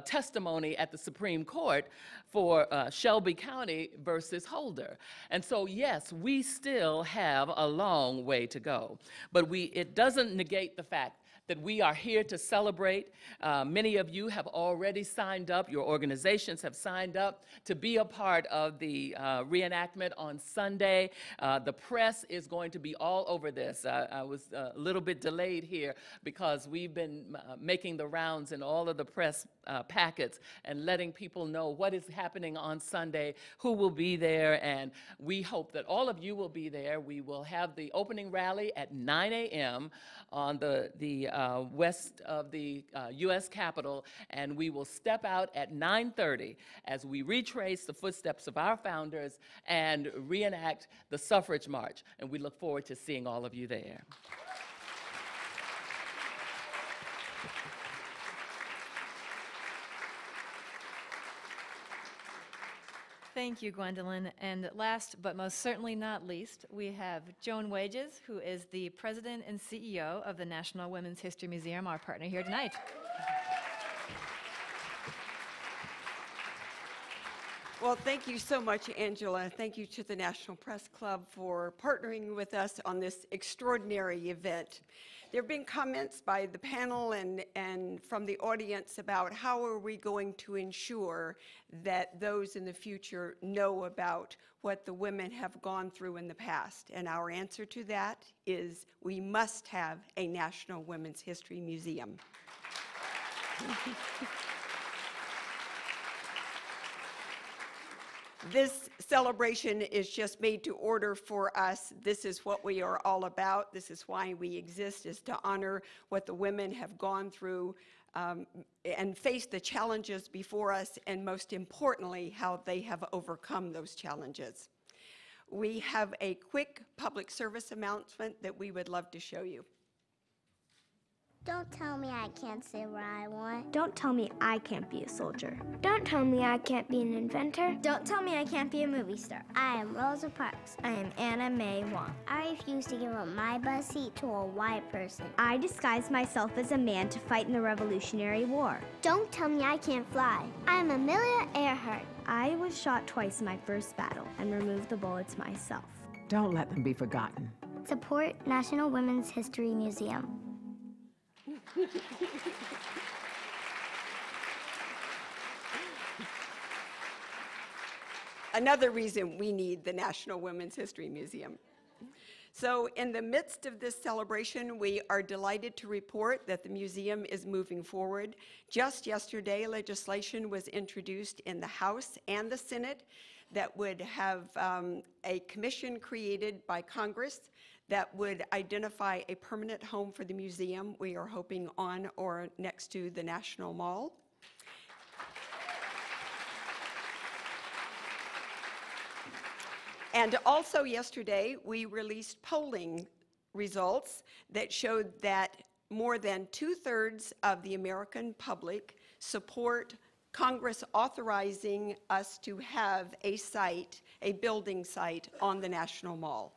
testimony at the Supreme Court for Shelby County versus Holder. And so, yes, we still have a long way to go, but it doesn't negate the fact that we are here to celebrate. Many of you have already signed up, your organizations have signed up to be a part of the reenactment on Sunday. The press is going to be all over this. I was a little bit delayed here because we've been making the rounds in all of the press packets and letting people know what is happening on Sunday, who will be there, and we hope that all of you will be there. We will have the opening rally at 9 a.m. on the west of the U.S. Capitol, and we will step out at 9:30 as we retrace the footsteps of our founders and reenact the suffrage march, and we look forward to seeing all of you there.
Thank you, Gwendolyn. And last but most certainly not least, we have Joan Wages, who is the president and CEO of the National Women's History Museum, our partner here tonight.
Well, thank you so much, Angela. Thank you to the National Press Club for partnering with us on this extraordinary event. There have been comments by the panel and from the audience about how are we going to ensure that those in the future know about what the women have gone through in the past. And our answer to that is we must have a National Women's History Museum. This celebration is just made to order for us. This is what we are all about. This is why we exist, is to honor what the women have gone through and face the challenges before us, and most importantly, how they have overcome those challenges. We have a quick public service announcement that we would love to show you.
Don't tell me I can't say what I want. Don't tell me I can't be a soldier. Don't tell me I can't be an inventor. Don't tell me I can't be a movie star. I am Rosa Parks. I am Anna Mae Wong. I refuse to give up my bus seat to a white person. I disguised myself as a man to fight in the Revolutionary War. Don't tell me I can't fly. I am Amelia Earhart. I was shot twice in my first battle and removed the bullets myself.
Don't let them be forgotten.
Support National Women's History Museum.
Another reason we need the National Women's History Museum. So in the midst of this celebration, we are delighted to report that the museum is moving forward. Just yesterday, legislation was introduced in the House and the Senate that would have a commission created by Congress that would identify a permanent home for the museum. We are hoping on or next to the National Mall. And also yesterday, we released polling results that showed that more than 2/3 of the American public support Congress authorizing us to have a site, a building site on the National Mall.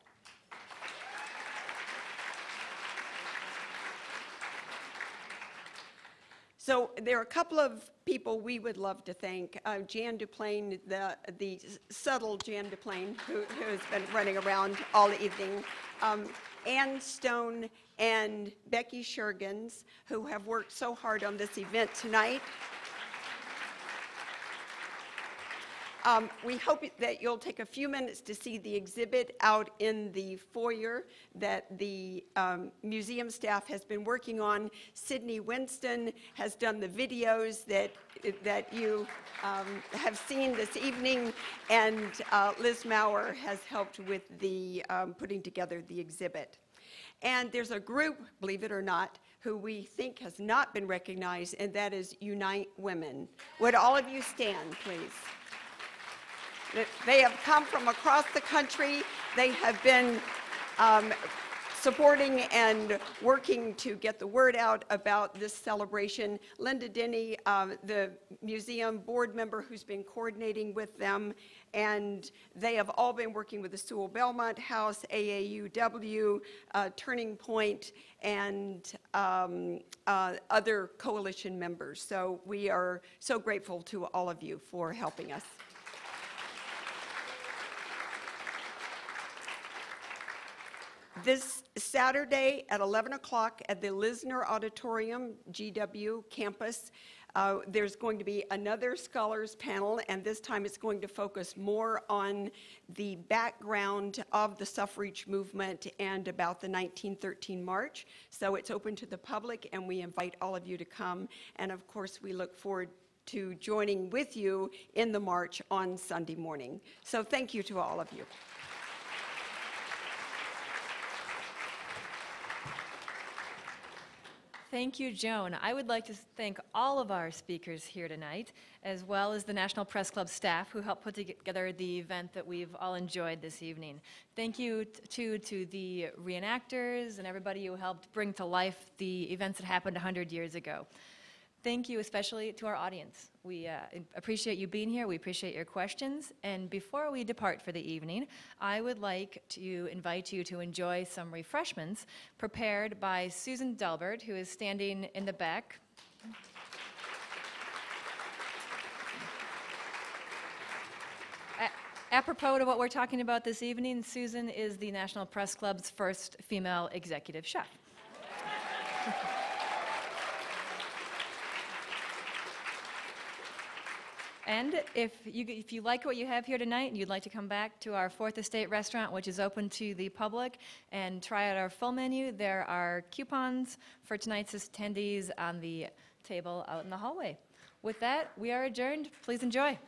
So there are a couple of people we would love to thank. Jan Duplain, the subtle Jan Duplain, who has been running around all evening. Ann Stone and Becky Shergans, who have worked so hard on this event tonight. We hope that you'll take a few minutes to see the exhibit out in the foyer that the museum staff has been working on. Sydney Winston has done the videos that you have seen this evening, and Liz Maurer has helped with the putting together the exhibit. And there's a group, believe it or not, who we think has not been recognized, and that is Unite Women. Would all of you stand, please? They have come from across the country. They have been supporting and working to get the word out about this celebration. Linda Denny, the museum board member who's been coordinating with them, and they have all been working with the Sewell Belmont House, AAUW, Turning Point, and other coalition members. So we are so grateful to all of you for helping us. This Saturday at 11 o'clock at the Lisner Auditorium, GW campus, there's going to be another scholars panel, and this time it's going to focus more on the background of the suffrage movement and about the 1913 march. So it's open to the public, and we invite all of you to come. And of course, we look forward to joining with you in the march on Sunday morning. So thank you to all of you.
Thank you, Joan. I would like to thank all of our speakers here tonight, as well as the National Press Club staff who helped put together the event that we've all enjoyed this evening. Thank you to the reenactors and everybody who helped bring to life the events that happened 100 years ago. Thank you especially to our audience. We appreciate you being here. We appreciate your questions. And before we depart for the evening, I would like to invite you to enjoy some refreshments prepared by Susan Delbert, who is standing in the back. Apropos to what we're talking about this evening, Susan is the National Press Club's first female executive chef. And if you like what you have here tonight and you'd like to come back to our Fourth Estate restaurant, which is open to the public, and try out our full menu, there are coupons for tonight's attendees on the table out in the hallway. With that, we are adjourned. Please enjoy.